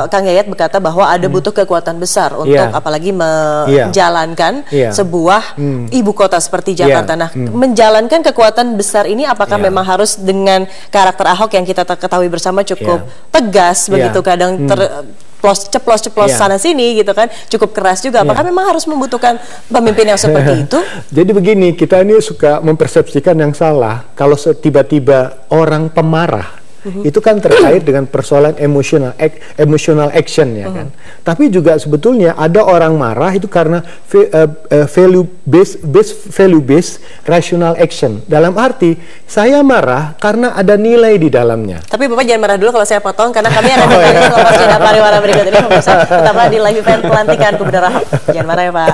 Kang Yayat berkata bahwa ada butuh kekuatan besar untuk apalagi menjalankan sebuah ibu kota seperti Jakarta. Nah, menjalankan kekuatan besar ini apakah memang harus dengan karakter Ahok yang kita ketahui bersama cukup tegas begitu, kadang ceplos-ceplos sana sini gitu kan, cukup keras juga. Apakah memang harus membutuhkan pemimpin yang seperti itu? Jadi begini, kita ini suka mempersepsikan yang salah. Kalau tiba-tiba orang pemarah, itu kan terkait dengan persoalan emotional action ya kan. Tapi juga sebetulnya ada orang marah itu karena value based rational action. Dalam arti saya marah karena ada nilai di dalamnya. Tapi Bapak jangan marah dulu kalau saya potong, karena kami akan kembali setelah jeda pariwara berikut ini. Tetaplah di live event pelantikan Gubernur Ahok. Jangan marah ya Pak.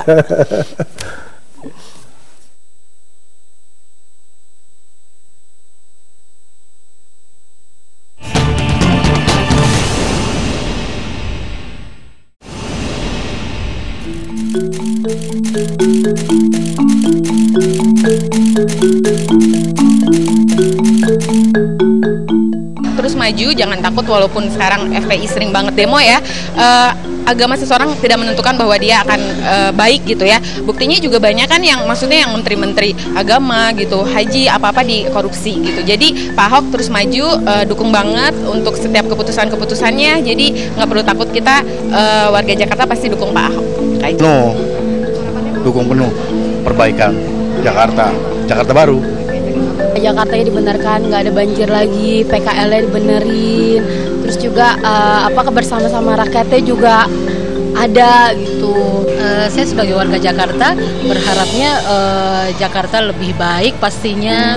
maju, jangan takut walaupun sekarang FPI sering banget demo ya. Agama seseorang tidak menentukan bahwa dia akan baik gitu ya. Buktinya juga banyak kan yang maksudnya yang menteri-menteri agama gitu, haji apa-apa dikorupsi gitu. Jadi Pak Ahok terus maju, dukung banget untuk setiap keputusan-keputusannya. Jadi nggak perlu takut, kita warga Jakarta pasti dukung Pak Ahok. No, dukung penuh perbaikan Jakarta baru. Jakartanya dibenarkan, nggak ada banjir lagi, PKL-nya dibenerin, terus juga kebersama-sama rakyatnya juga ada gitu. Saya sebagai warga Jakarta berharapnya Jakarta lebih baik pastinya,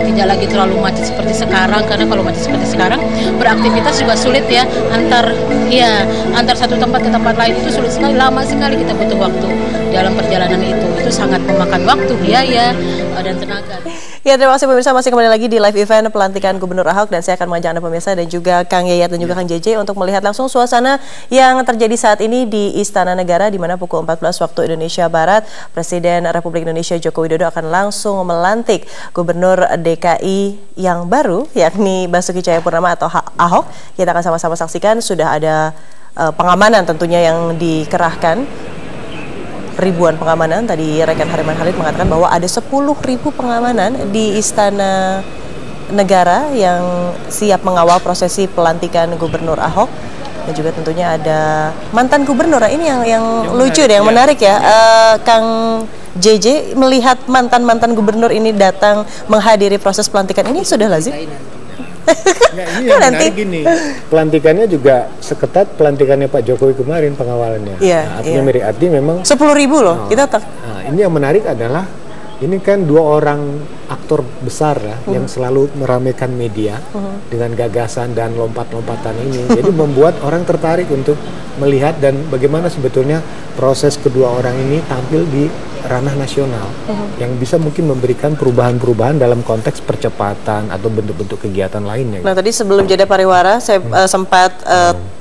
tidak lagi terlalu macet seperti sekarang, karena kalau macet seperti sekarang beraktivitas juga sulit ya, antar satu tempat ke tempat lain itu sulit sekali, lama sekali kita butuh waktu dalam perjalanan itu sangat memakan waktu, biaya dan tenaga. Ya, terima kasih pemirsa, masih kembali lagi di live event pelantikan Gubernur Ahok, dan saya akan mengajak Anda pemirsa dan juga Kang Yayat dan juga Kang JJ untuk melihat langsung suasana yang terjadi saat ini di Istana Negara, di mana pukul 14 waktu Indonesia Barat Presiden Republik Indonesia Joko Widodo akan langsung melantik Gubernur DKI yang baru, yakni Basuki Cahayapurnama atau Ahok. Kita akan sama-sama saksikan, sudah ada pengamanan tentunya yang dikerahkan. Ribuan pengamanan, tadi rekan Hariman Khalid mengatakan bahwa ada 10.000 pengamanan di Istana Negara yang siap mengawal prosesi pelantikan Gubernur Ahok, dan juga tentunya ada mantan gubernur. Nah, ini yang lucu deh, yang menarik ya. Kang JJ, melihat mantan gubernur ini datang menghadiri proses pelantikan ini sudah lazim? Nah, ini yang menarik gini, pelantikannya juga seketat pelantikannya Pak Jokowi kemarin pengawalannya. Artinya mirip, artinya memang 10.000 loh. Ini yang menarik adalah ini kan dua orang aktor besar ya, yang selalu meramaikan media dengan gagasan dan lompat-lompatan ini. Jadi membuat orang tertarik untuk melihat dan bagaimana sebetulnya proses kedua orang ini tampil di ranah nasional yang bisa mungkin memberikan perubahan-perubahan dalam konteks percepatan atau bentuk-bentuk kegiatan lainnya. Nah, tadi sebelum jeda pariwara saya sempat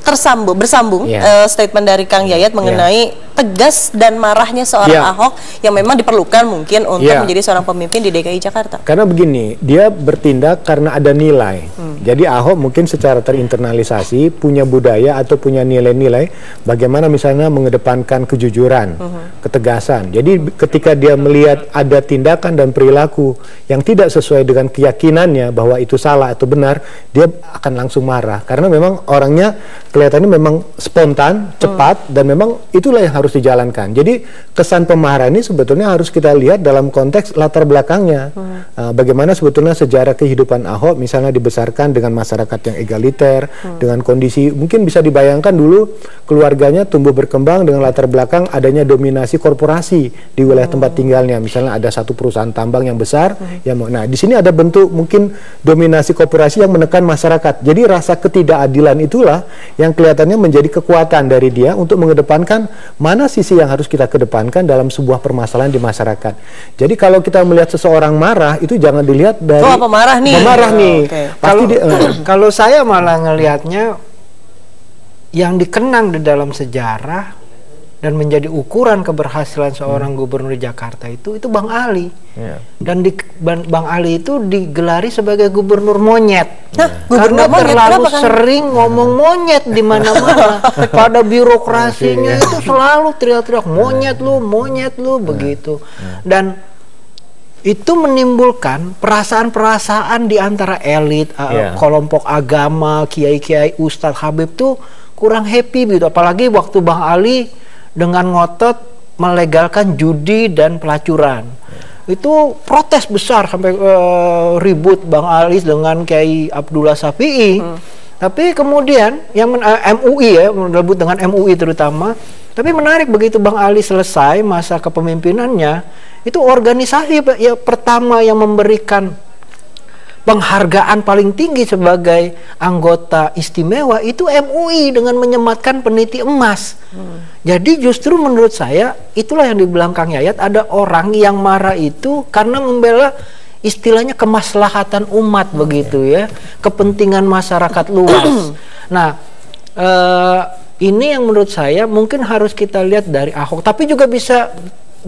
bersambung statement dari Kang Yayat mengenai tegas dan marahnya seorang Ahok yang memang diperlukan mungkin untuk menjadi seorang pemimpin di DKI Jakarta. Karena begini, dia bertindak karena ada nilai. Jadi Ahok mungkin secara terinternalisasi punya budaya atau punya nilai-nilai bagaimana misalnya mengedepankan kejujuran, ketegasan. Jadi ketika dia melihat ada tindakan dan perilaku yang tidak sesuai dengan keyakinannya bahwa itu salah atau benar, dia akan langsung marah. Karena memang orangnya kelihatannya memang spontan, cepat, dan memang itulah yang harus dijalankan. Jadi kesan pemarahan ini sebetulnya harus kita lihat dalam konteks latar belakangnya. Bagaimana sebetulnya sejarah kehidupan Ahok misalnya dibesarkan dengan masyarakat yang egaliter, dengan kondisi mungkin bisa dibayangkan dulu keluarganya tumbuh berkembang dengan latar belakang adanya dominasi korporasi di wilayah tempat tinggalnya. Misalnya ada satu perusahaan tambang yang besar, nah di sini ada bentuk mungkin dominasi korporasi yang menekan masyarakat. Jadi rasa ketidakadilan itulah yang kelihatannya menjadi kekuatan dari dia untuk mengedepankan mana sisi yang harus kita kedepankan dalam sebuah permasalahan di masyarakat. Jadi kalau kita melihat seseorang marah, itu jangan dilihat dari pemarah nih. Kalau saya malah ngelihatnya yang dikenang di dalam sejarah dan menjadi ukuran keberhasilan seorang gubernur Jakarta itu Bang Ali. Dan Bang Ali itu digelari sebagai gubernur monyet. Karena terlalu sering ngomong monyet di mana-mana. Pada birokrasinya itu selalu teriak-teriak monyet lu begitu. Dan itu menimbulkan perasaan-perasaan di antara elit, kelompok agama, kiai-kiai, Ustadz Habib tuh kurang happy gitu. Apalagi waktu Bang Ali dengan ngotot melegalkan judi dan pelacuran. Itu protes besar sampai ribut Bang Ali dengan Kiai Abdullah Syafi'i. Tapi kemudian yang MUI ya, merebut dengan MUI terutama. Tapi menarik, begitu Bang Ali selesai masa kepemimpinannya, itu organisasi pertama yang memberikan penghargaan paling tinggi sebagai anggota istimewa itu MUI dengan menyematkan peniti emas. Jadi justru menurut saya itulah yang dibilang Kang Yayat, ada orang yang marah itu karena membela istilahnya kemaslahatan umat begitu ya, kepentingan masyarakat luas. Nah, ini yang menurut saya mungkin harus kita lihat dari Ahok, tapi juga bisa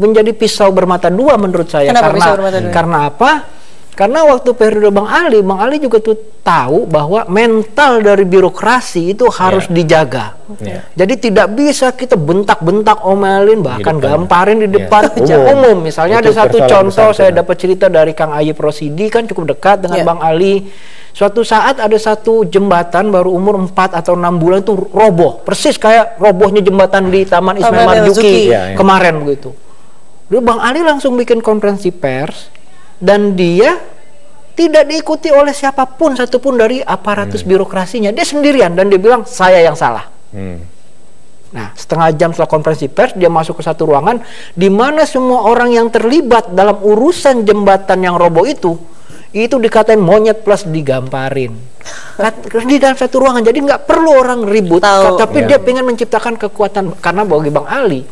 menjadi pisau bermata dua menurut saya. Karena apa? Karena waktu periode Bang Ali juga tuh tahu bahwa mental dari birokrasi itu harus dijaga. Jadi tidak bisa kita bentak-bentak, omelin, bahkan gamparin di depan umum. Misalnya ada satu contoh, saya dapat cerita dari Kang Ayib Rosidi, kan cukup dekat dengan Bang Ali. Suatu saat ada satu jembatan baru umur 4 atau 6 bulan itu roboh. Persis kayak robohnya jembatan di Taman Ismail Marzuki kemarin begitu. Lalu Bang Ali langsung bikin konferensi pers, dan dia tidak diikuti oleh siapapun satupun dari aparatus birokrasinya. Dia sendirian dan dia bilang saya yang salah. Nah, setengah jam setelah konferensi pers dia masuk ke satu ruangan di mana semua orang yang terlibat dalam urusan jembatan yang roboh itu dikatain monyet plus digamparin. Di dalam satu ruangan, jadi nggak perlu orang ribut, tapi dia pengen menciptakan kekuatan. Karena bagi Bang Ali,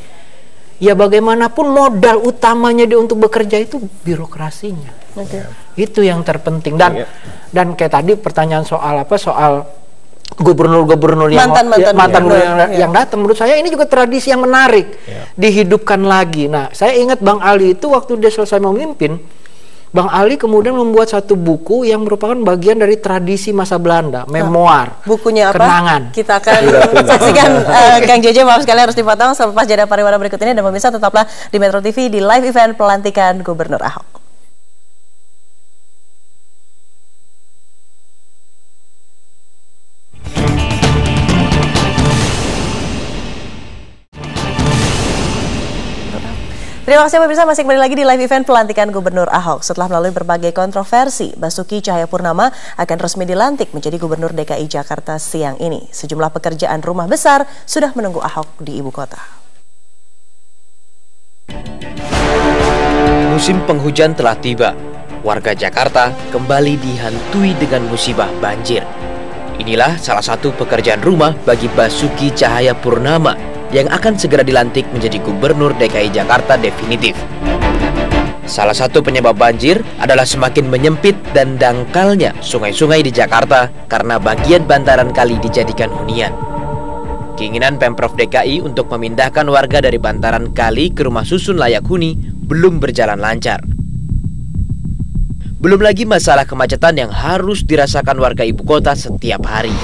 ya bagaimanapun modal utamanya dia untuk bekerja itu birokrasinya. Itu yang terpenting. Dan kayak tadi pertanyaan soal gubernur-gubernur yang mantan gubernur yang datang, menurut saya ini juga tradisi yang menarik dihidupkan lagi. Nah, saya ingat Bang Ali itu waktu dia selesai memimpin, Bang Ali kemudian membuat satu buku yang merupakan bagian dari tradisi masa Belanda, memoir. Bukunya apa? Kenangan. Kita akan saksikan. Kang JJ, maaf sekali harus dipotong. Selepas jeda pariwara berikut ini, dan pemirsa tetaplah di Metro TV di live event pelantikan Gubernur Ahok. Terima kasih pemirsa, masih kembali lagi di live event pelantikan Gubernur Ahok. Setelah melalui berbagai kontroversi, Basuki Cahayapurnama akan resmi dilantik menjadi Gubernur DKI Jakarta siang ini. Sejumlah pekerjaan rumah besar sudah menunggu Ahok di ibu kota. Musim penghujan telah tiba. Warga Jakarta kembali dihantui dengan musibah banjir. Inilah salah satu pekerjaan rumah bagi Basuki Cahayapurnama yang akan segera dilantik menjadi Gubernur DKI Jakarta definitif. Salah satu penyebab banjir adalah semakin menyempit dan dangkalnya sungai-sungai di Jakarta karena bagian bantaran kali dijadikan hunian. Keinginan Pemprov DKI untuk memindahkan warga dari bantaran kali ke rumah susun layak huni belum berjalan lancar. Belum lagi masalah kemacetan yang harus dirasakan warga ibu kota setiap hari.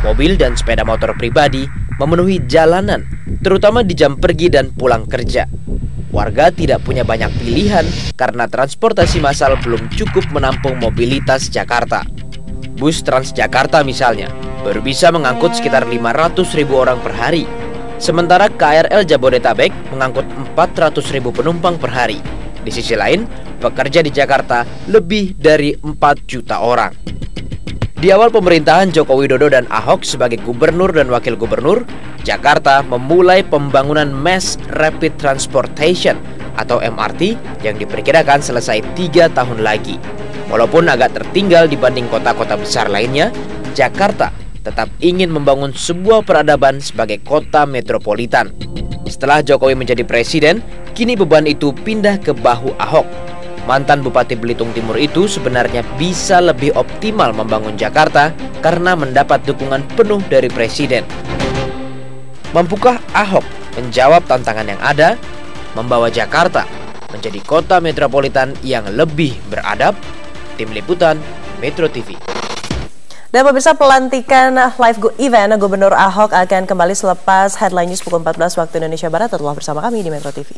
Mobil dan sepeda motor pribadi memenuhi jalanan, terutama di jam pergi dan pulang kerja. Warga tidak punya banyak pilihan karena transportasi massal belum cukup menampung mobilitas Jakarta. Bus Transjakarta misalnya baru bisa mengangkut sekitar 500.000 orang per hari, sementara KRL Jabodetabek mengangkut 400.000 penumpang per hari. Di sisi lain, pekerja di Jakarta lebih dari 4 juta orang. Di awal pemerintahan Joko Widodo dan Ahok sebagai gubernur dan wakil gubernur, Jakarta memulai pembangunan Mass Rapid Transportation atau MRT yang diperkirakan selesai 3 tahun lagi. Walaupun agak tertinggal dibanding kota-kota besar lainnya, Jakarta tetap ingin membangun sebuah peradaban sebagai kota metropolitan. Setelah Jokowi menjadi presiden, kini beban itu pindah ke bahu Ahok. Mantan Bupati Belitung Timur itu sebenarnya bisa lebih optimal membangun Jakarta karena mendapat dukungan penuh dari Presiden. Mampukah Ahok menjawab tantangan yang ada, membawa Jakarta menjadi kota metropolitan yang lebih beradab? Tim Liputan, Metro TV. Dan pemirsa, pelantikan live event Gubernur Ahok akan kembali selepas headline news pukul 14 waktu Indonesia Barat. Tetaplah bersama kami di Metro TV.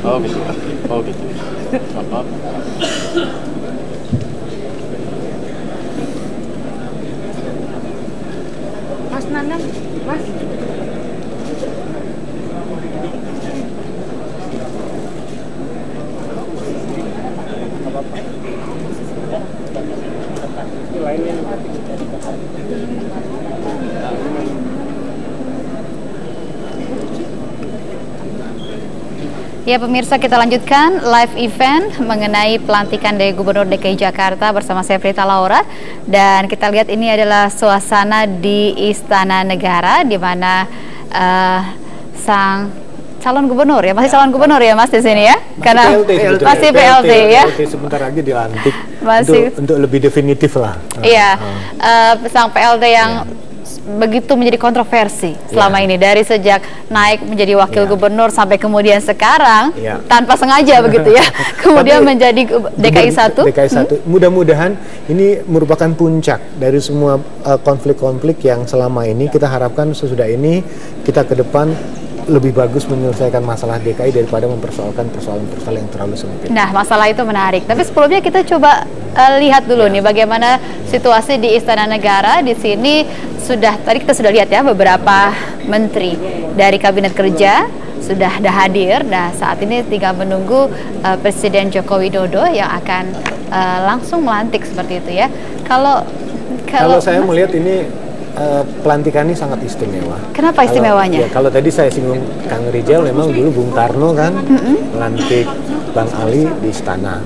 Oh gitu. Oh gitu. Maaf. Mas Nanang, Mas. Ya pemirsa, kita lanjutkan live event mengenai pelantikan dari Gubernur DKI Jakarta bersama saya Prita Laura. Dan kita lihat ini adalah suasana di Istana Negara di mana sang calon gubernur ya, masih calon gubernur ya Mas di sini ya? Karena masih PLT ya. Sebentar lagi dilantik masih untuk lebih definitif lah. Iya, sang PLT yang begitu menjadi kontroversi selama ini dari sejak naik menjadi wakil gubernur sampai kemudian sekarang tanpa sengaja begitu ya kemudian menjadi DKI 1. DKI 1. Mudah-mudahan ini merupakan puncak dari semua konflik-konflik yang selama ini kita harapkan sesudah ini kita ke depan lebih bagus menyelesaikan masalah DKI daripada mempersoalkan persoalan-persoalan yang terlalu sempit. Nah, masalah itu menarik. Tapi sebelumnya kita coba lihat dulu nih bagaimana situasi di Istana Negara. Di sini tadi kita sudah lihat ya beberapa menteri dari Kabinet Kerja sudah hadir. Nah, saat ini tinggal menunggu Presiden Joko Widodo yang akan langsung melantik seperti itu ya. Kalau saya melihat ini pelantikan ini sangat istimewa. Kenapa istimewanya? Kalau tadi saya singgung Kang Rijal, memang dulu Bung Karno kan melantik Bang Ali di istana.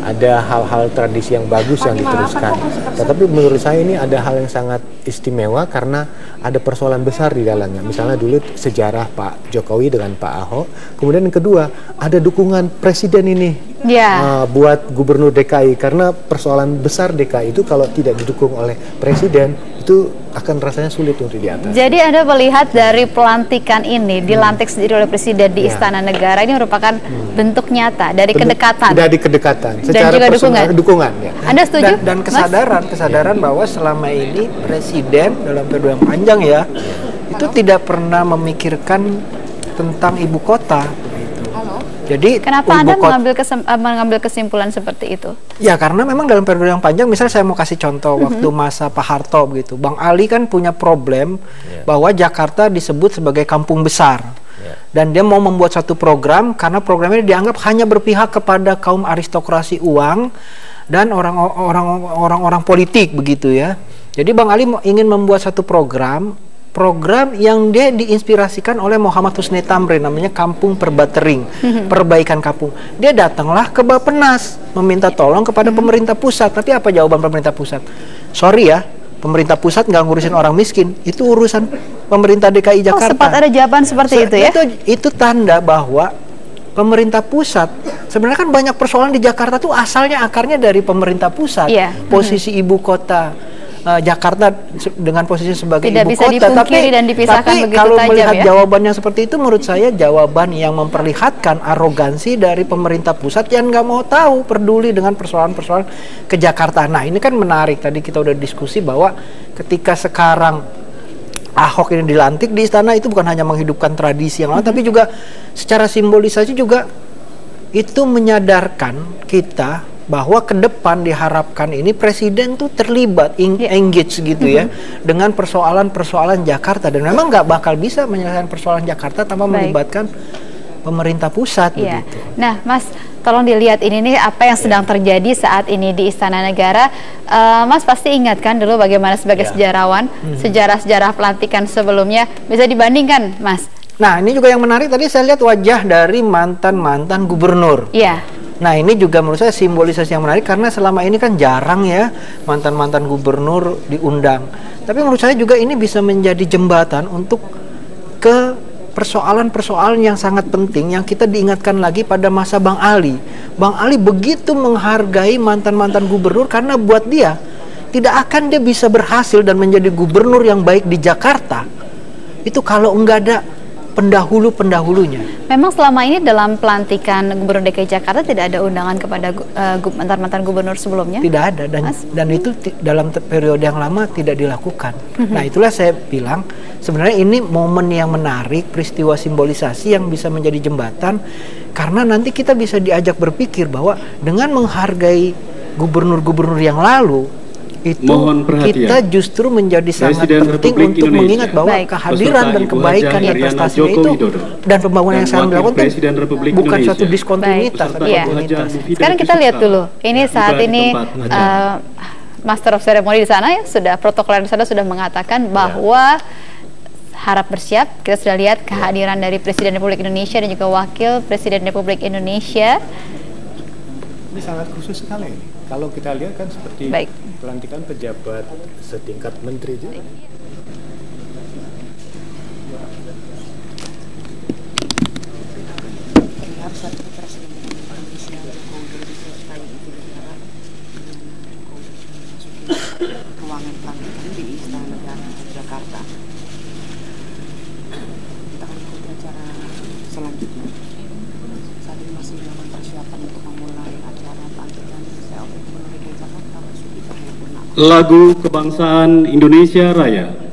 Ada hal-hal tradisi yang bagus yang diteruskan. Tetapi menurut saya ini ada hal yang sangat istimewa karena ada persoalan besar di dalamnya. Misalnya dulu sejarah Pak Jokowi dengan Pak Ahok. Kemudian yang kedua, ada dukungan Presiden ini buat Gubernur DKI. Karena persoalan besar DKI itu kalau tidak didukung oleh Presiden, itu akan rasanya sulit untuk di atas. Jadi Anda melihat dari pelantikan ini, dilantik sendiri oleh Presiden di Istana Negara, ini merupakan bentuk nyata dari kedekatan. Dari kedekatan. Dan juga dukungan. Ya. Anda setuju? Dan kesadaran bahwa selama ini Presiden dalam periode yang panjang ya, itu tidak pernah memikirkan tentang ibu kota. Jadi kenapa Anda mengambil kesimpulan seperti itu? Ya karena memang dalam periode yang panjang, misalnya saya mau kasih contoh waktu masa Pak Harto begitu, Bang Ali kan punya problem bahwa Jakarta disebut sebagai kampung besar. Dan dia mau membuat satu program karena programnya dianggap hanya berpihak kepada kaum aristokrasi uang dan orang-orang politik begitu ya. Jadi Bang Ali ingin membuat satu program yang dia diinspirasikan oleh Muhammad Husni Tamrin, namanya Kampung Perbatering, perbaikan kampung. Dia datanglah ke Bappenas meminta tolong kepada pemerintah pusat. Tapi apa jawaban pemerintah pusat? Sorry ya, pemerintah pusat nggak ngurusin orang miskin, itu urusan pemerintah DKI Jakarta. Sempat ada jawaban seperti itu ya? Itu tanda bahwa pemerintah pusat sebenarnya kan banyak persoalan di Jakarta tuh asalnya akarnya dari pemerintah pusat. Posisi ibu kota Jakarta dengan posisi sebagai ibu kota, tapi kalau melihat jawabannya seperti itu, menurut saya jawaban yang memperlihatkan arogansi dari pemerintah pusat yang nggak mau tahu peduli dengan persoalan-persoalan ke Jakarta. Nah ini kan menarik, tadi kita udah diskusi bahwa ketika sekarang Ahok ini dilantik di istana, itu bukan hanya menghidupkan tradisi yang lain, tapi juga secara simbolisasi juga itu menyadarkan kita bahwa ke depan diharapkan ini Presiden tuh terlibat, engage gitu ya, dengan persoalan-persoalan Jakarta. Dan memang nggak bakal bisa menyelesaikan persoalan Jakarta tanpa melibatkan pemerintah pusat begitu. Nah Mas, tolong dilihat ini nih apa yang sedang terjadi saat ini di Istana Negara. Mas pasti ingatkan dulu bagaimana sebagai sejarawan, sejarah-sejarah pelantikan sebelumnya, bisa dibandingkan Mas? Nah ini juga yang menarik, tadi saya lihat wajah dari mantan-mantan gubernur. Nah ini juga menurut saya simbolisasi yang menarik karena selama ini kan jarang ya mantan-mantan gubernur diundang. Tapi menurut saya juga ini bisa menjadi jembatan untuk ke persoalan-persoalan yang sangat penting yang kita diingatkan lagi pada masa Bang Ali. Bang Ali begitu menghargai mantan-mantan gubernur karena buat dia tidak akan dia bisa berhasil dan menjadi gubernur yang baik di Jakarta itu kalau enggak ada pendahulunya. Memang selama ini dalam pelantikan Gubernur DKI Jakarta tidak ada undangan kepada mantan-mantan gubernur sebelumnya? Tidak ada, dan itu dalam periode yang lama tidak dilakukan. Nah itulah saya bilang sebenarnya ini momen yang menarik, peristiwa simbolisasi yang bisa menjadi jembatan karena nanti kita bisa diajak berpikir bahwa dengan menghargai gubernur-gubernur yang lalu itu kita justru menjadi sangat penting untuk mengingat bahwa kehadiran dan kebaikan dan prestasinya itu dan pembangunan yang sekarang dilakukan bukan suatu diskontinuitas. Sekarang kita lihat dulu, ini saat ini Master of Ceremony di sana ya, sudah protokoler di sana sudah mengatakan bahwa harap bersiap. Kita sudah lihat kehadiran dari Presiden Republik Indonesia dan juga Wakil Presiden Republik Indonesia. Ini sangat khusus sekali. Kalau kita lihat kan seperti pelantikan pejabat setingkat menteri juga. Ruangan pelantikan di Istana Negara Jakarta. Kita akan ikuti acara selanjutnya. Saat ini masih dalam persiapan untuk memulai acara pelantikan PLT Gubernur DKI Jakarta Basuki Cahayapurnama. Lagu Kebangsaan Indonesia Raya.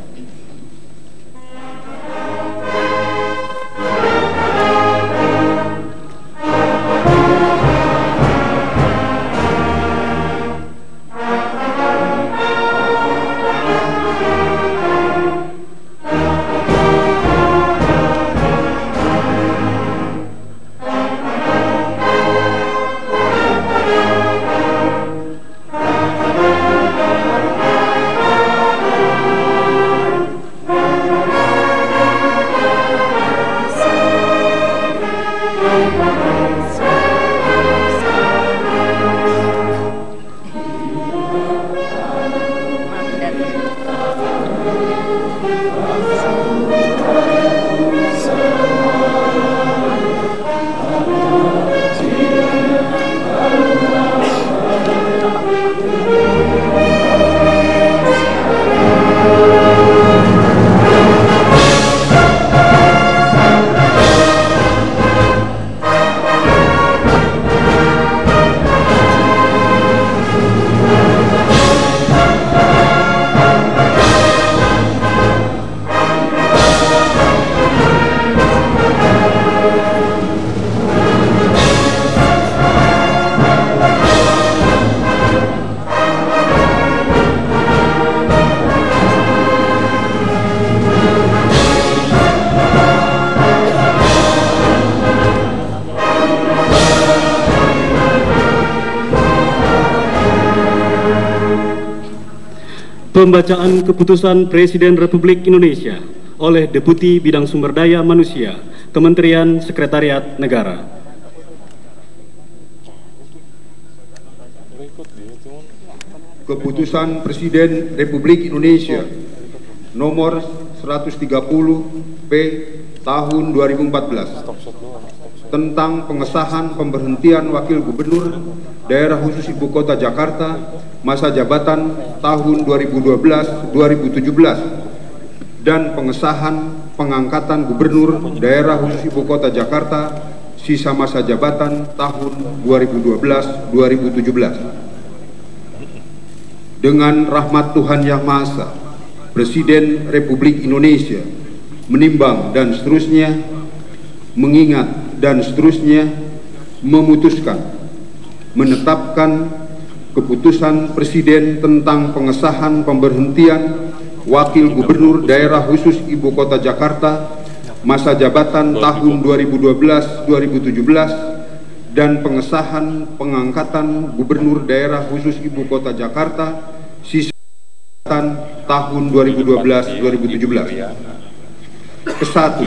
Pembacaan Keputusan Presiden Republik Indonesia oleh Deputi Bidang Sumber Daya Manusia, Kementerian Sekretariat Negara. Keputusan Presiden Republik Indonesia nomor 130 P tahun 2014 tentang pengesahan pemberhentian Wakil Gubernur Daerah Khusus Ibu Kota Jakarta masa jabatan tahun 2012-2017 dan pengesahan pengangkatan Gubernur Daerah Khusus Ibu Kota Jakarta sisa masa jabatan tahun 2012-2017. Dengan rahmat Tuhan Yang Maha Esa, Presiden Republik Indonesia menimbang dan seterusnya, mengingat dan seterusnya, memutuskan, menetapkan keputusan Presiden tentang pengesahan pemberhentian Wakil Gubernur Daerah Khusus Ibu Kota Jakarta masa jabatan tahun 2012-2017 dan pengesahan pengangkatan Gubernur Daerah Khusus Ibu Kota Jakarta sisa tahun 2012-2017. Kesatu,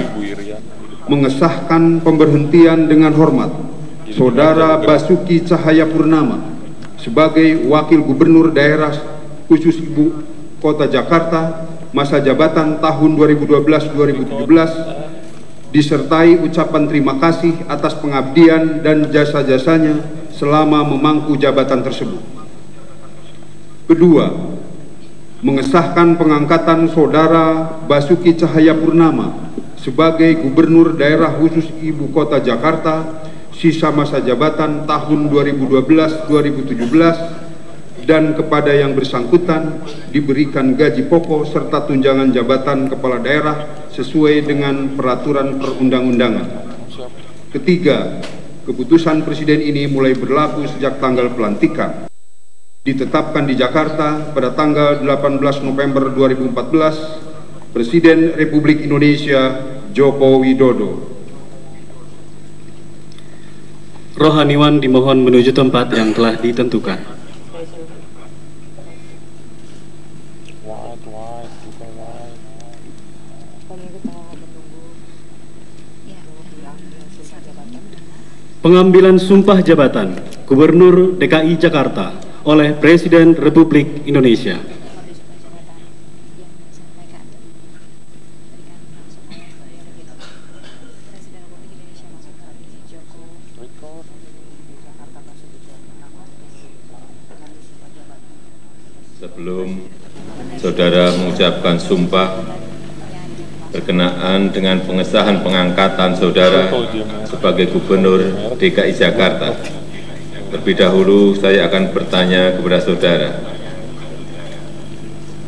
mengesahkan pemberhentian dengan hormat Saudara Basuki Cahayapurnama sebagai Wakil Gubernur Daerah Khusus Ibu Kota Jakarta masa jabatan tahun 2012-2017 disertai ucapan terima kasih atas pengabdian dan jasa-jasanya selama memangku jabatan tersebut. Kedua, mengesahkan pengangkatan Saudara Basuki Cahayapurnama sebagai Gubernur Daerah Khusus Ibu Kota Jakarta sisa masa jabatan tahun 2012-2017 dan kepada yang bersangkutan diberikan gaji pokok serta tunjangan jabatan kepala daerah sesuai dengan peraturan perundang-undangan. Ketiga, keputusan Presiden ini mulai berlaku sejak tanggal pelantikan. Ditetapkan di Jakarta pada tanggal 18 November 2014, Presiden Republik Indonesia Joko Widodo. Rohaniwan dimohon menuju tempat yang telah ditentukan. Pengambilan sumpah jabatan Gubernur DKI Jakarta oleh Presiden Republik Indonesia. Sebelum saudara mengucapkan sumpah berkenaan dengan pengesahan pengangkatan saudara sebagai Gubernur DKI Jakarta, terlebih dahulu saya akan bertanya kepada saudara,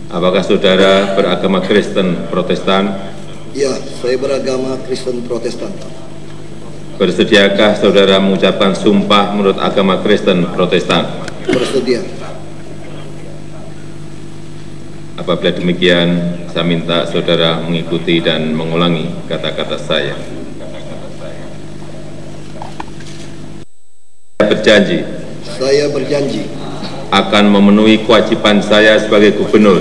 apakah saudara beragama Kristen Protestan? Ya, saya beragama Kristen Protestan. Bersediakah saudara mengucapkan sumpah menurut agama Kristen Protestan? Bersedia. Apabila demikian, saya minta saudara mengikuti dan mengulangi kata-kata saya. Saya berjanji akan memenuhi kewajiban saya sebagai gubernur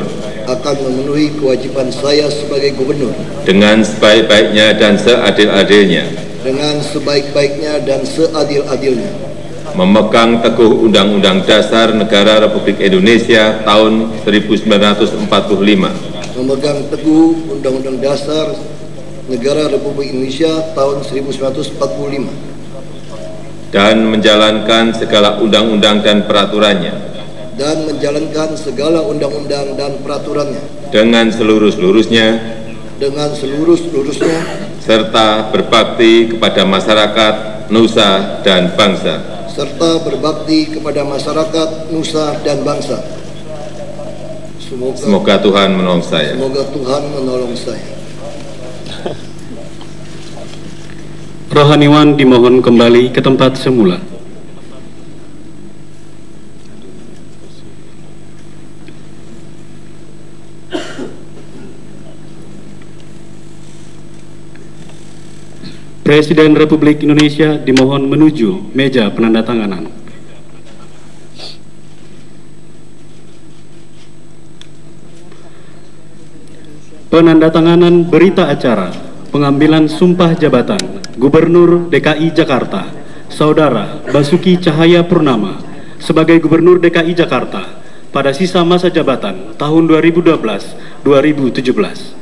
dengan sebaik-baiknya dan seadil-adilnya, memegang teguh Undang-Undang Dasar Negara Republik Indonesia tahun 1945, memegang teguh Undang-Undang Dasar Negara Republik Indonesia tahun 1945, dan menjalankan segala undang-undang dan peraturannya dengan seluruh-seluruhnya serta berbakti kepada masyarakat, nusa, dan bangsa. Semoga Tuhan menolong saya. Rohaniwan dimohon kembali ke tempat semula. Presiden Republik Indonesia dimohon menuju meja penandatanganan. Penandatanganan berita acara pengambilan sumpah jabatan Gubernur DKI Jakarta, Saudara Basuki Cahayapurnama sebagai Gubernur DKI Jakarta pada sisa masa jabatan tahun 2012-2017.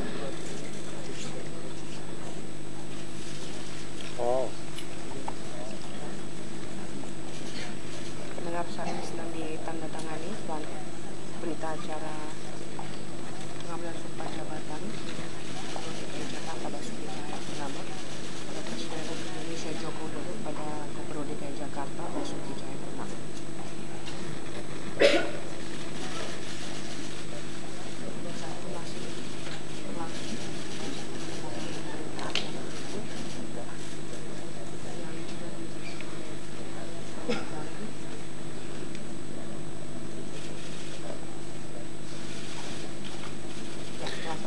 Pendengar saat ini sedang ditandatangani berita acara pengambilan sumpah jabatan Gubernur DKI Jakarta Basuki Cahayapurnama pada Presiden Republik Indonesia Joko Widodo pada Gubernur DKI Jakarta Basuki Cahayapurnama.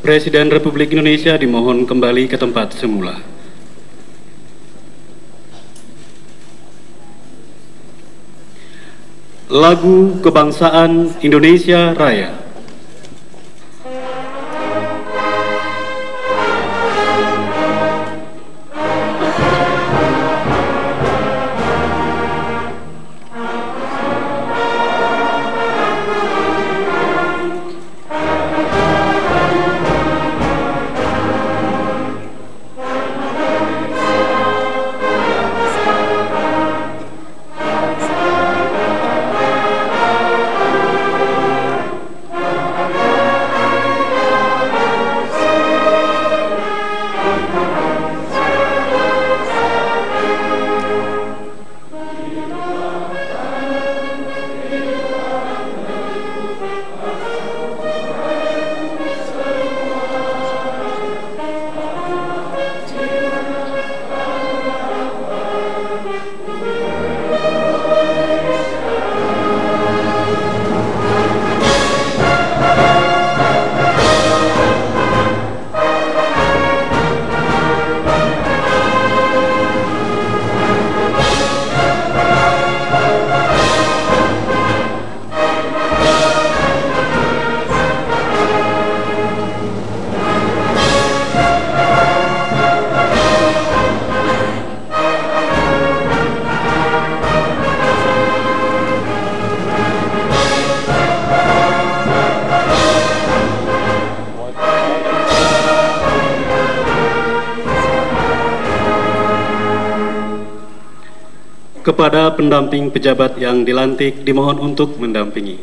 Presiden Republik Indonesia dimohon kembali ke tempat semula. Lagu Kebangsaan Indonesia Raya. Kepada pendamping pejabat yang dilantik dimohon untuk mendampingi.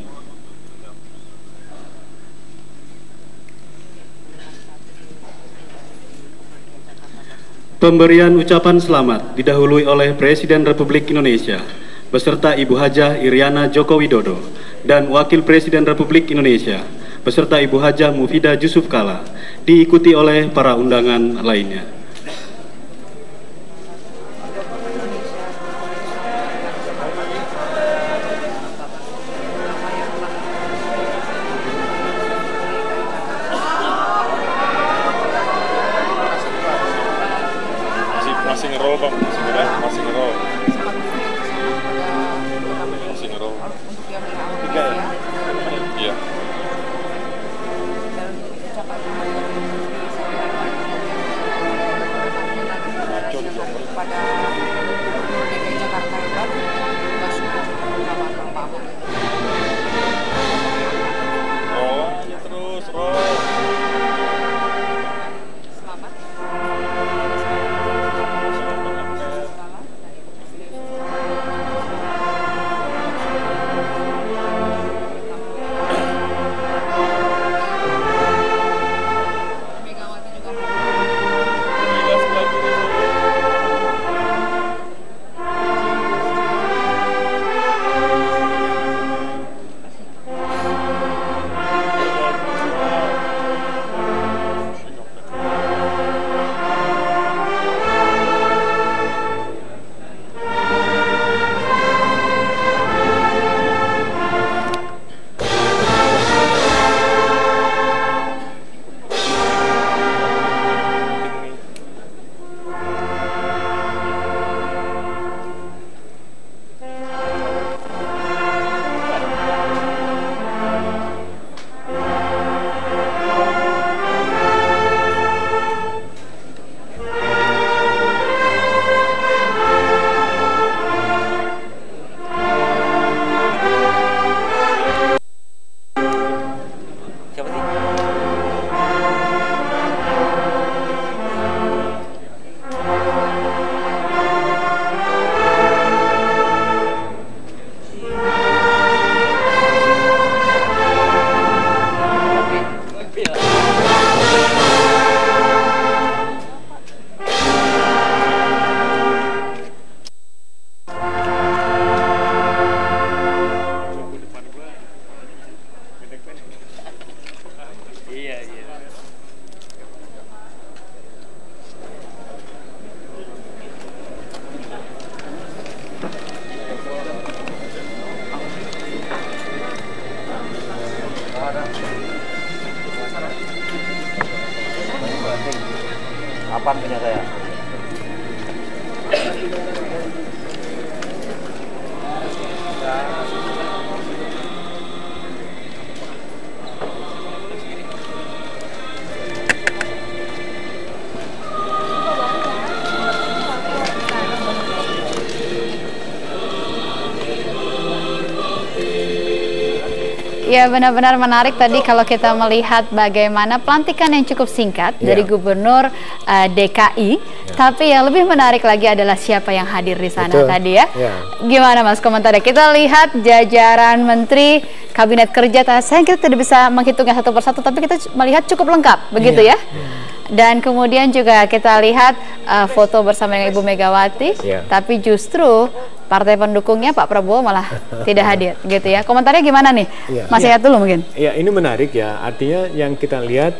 Pemberian ucapan selamat didahului oleh Presiden Republik Indonesia beserta Ibu Hajah Iriana Joko Widodo dan Wakil Presiden Republik Indonesia beserta Ibu Hajah Mufidah Yusuf Kala, diikuti oleh para undangan lainnya. Masih ngerol bang, masih ngerol. Tiga ya? Iya. Pada DKI Jakarta yang baru, Basuki Cahayapurnama. Roll aja terus, roll. Selamat. Apaan punya saya? Ya, benar-benar menarik tadi kalau kita melihat bagaimana pelantikan yang cukup singkat dari Gubernur DKI. Tapi yang lebih menarik lagi adalah siapa yang hadir di sana tadi ya. Gimana Mas komentarnya? Kita lihat jajaran menteri kabinet kerja. Saya kita tidak bisa menghitungnya satu persatu, tapi kita melihat cukup lengkap, begitu ya. Dan kemudian juga kita lihat foto bersama dengan Ibu Megawati, tapi justru partai pendukungnya Pak Prabowo malah tidak hadir, gitu ya. Komentarnya gimana nih? Mas Yayat dulu mungkin. Ya, ini menarik ya. Artinya yang kita lihat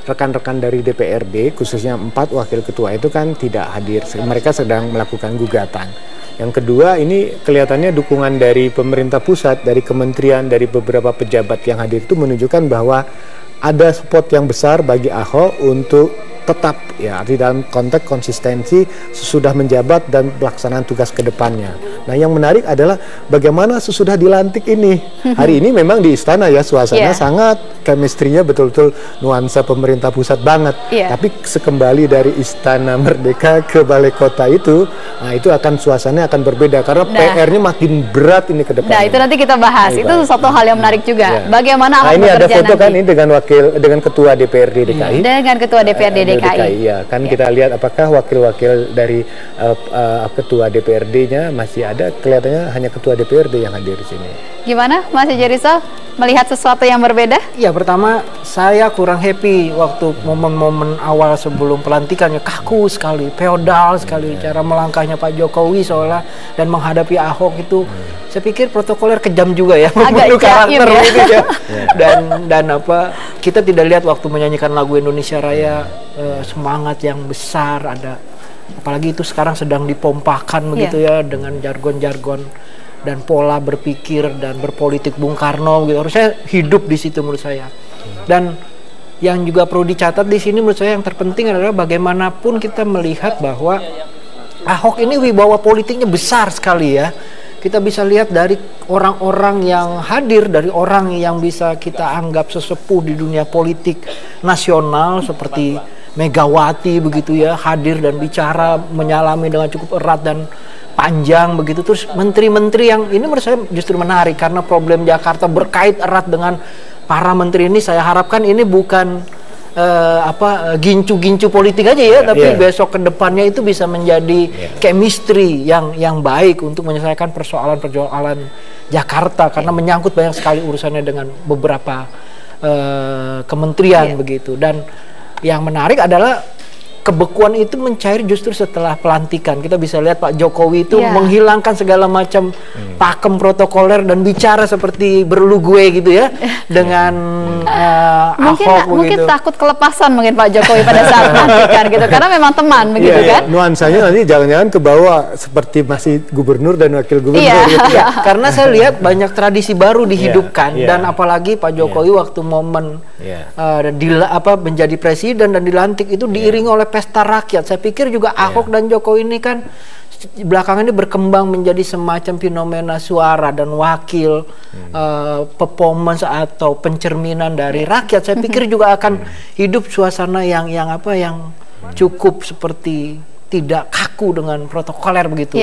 rekan-rekan dari DPRD, khususnya 4 wakil ketua itu kan tidak hadir. Mereka sedang melakukan gugatan. Yang kedua, ini kelihatannya dukungan dari pemerintah pusat, dari kementerian, dari beberapa pejabat yang hadir itu menunjukkan bahwa ada support yang besar bagi Ahok untuk tetap ya di dalam konteks konsistensi sesudah menjabat dan pelaksanaan tugas ke depannya. Nah, yang menarik adalah bagaimana sesudah dilantik ini. Hari ini memang di istana ya suasana sangat chemistry-nya betul-betul nuansa pemerintah pusat banget. Tapi sekembali dari Istana Merdeka ke Balai Kota itu, nah itu akan suasananya akan berbeda karena PR-nya makin berat ini ke depan. Nah, itu nanti kita bahas. Itu satu hal yang menarik juga. Bagaimana Ahok ini ada foto nanti. kan ini dengan ketua DPRD DKI. Dengan ketua DPRD DKI. DKI. Ya, kan kita lihat apakah wakil-wakil dari ketua DPRD-nya masih ada, kelihatannya hanya ketua DPRD yang hadir di sini. Gimana Mas Rizal melihat sesuatu yang berbeda? Ya, pertama saya kurang happy waktu momen-momen awal sebelum pelantikannya, kaku sekali, feodal sekali cara melangkahnya Pak Jokowi seolah dan menghadapi Ahok itu. Saya pikir protokoler kejam juga ya, membunuh karakter ya. Gitu ya. Dan apa, kita tidak lihat waktu menyanyikan lagu Indonesia Raya semangat yang besar ada, apalagi itu sekarang sedang dipompakan begitu ya dengan jargon-jargon dan pola berpikir dan berpolitik Bung Karno gitu. Harusnya hidup di situ menurut saya. Dan yang juga perlu dicatat di sini menurut saya yang terpenting adalah bagaimanapun kita melihat bahwa Ahok ini wibawa politiknya besar sekali ya. Kita bisa lihat dari orang-orang yang hadir, dari orang yang bisa kita anggap sesepuh di dunia politik nasional seperti Megawati begitu ya, hadir dan bicara menyalami dengan cukup erat dan panjang begitu. Terus menteri-menteri yang ini menurut saya justru menarik karena problem Jakarta berkait erat dengan para menteri ini. Saya harapkan ini bukan gincu-gincu politik aja ya, tapi besok ke depannya itu bisa menjadi chemistry yang baik untuk menyelesaikan persoalan-persoalan Jakarta karena menyangkut banyak sekali urusannya dengan beberapa kementerian begitu. Dan yang menarik adalah kebekuan itu mencair justru setelah pelantikan. Kita bisa lihat Pak Jokowi itu menghilangkan segala macam pakem protokoler dan bicara seperti berlu gue gitu ya dengan mungkin takut kelepasan mungkin Pak Jokowi pada saat pelantikan gitu karena memang teman begitu kan. Nuansanya nanti jangan-jangan ke bawah seperti masih gubernur dan wakil gubernur gitu ya. Karena saya lihat banyak tradisi baru dihidupkan dan apalagi Pak Jokowi waktu momen menjadi presiden dan dilantik itu diiringi oleh pesta rakyat. Saya pikir juga Ahok dan Jokowi ini kan belakangan ini berkembang menjadi semacam fenomena suara dan wakil performance atau pencerminan dari rakyat. Saya pikir juga akan hidup suasana yang cukup seperti tidak kaku dengan protokoler begitu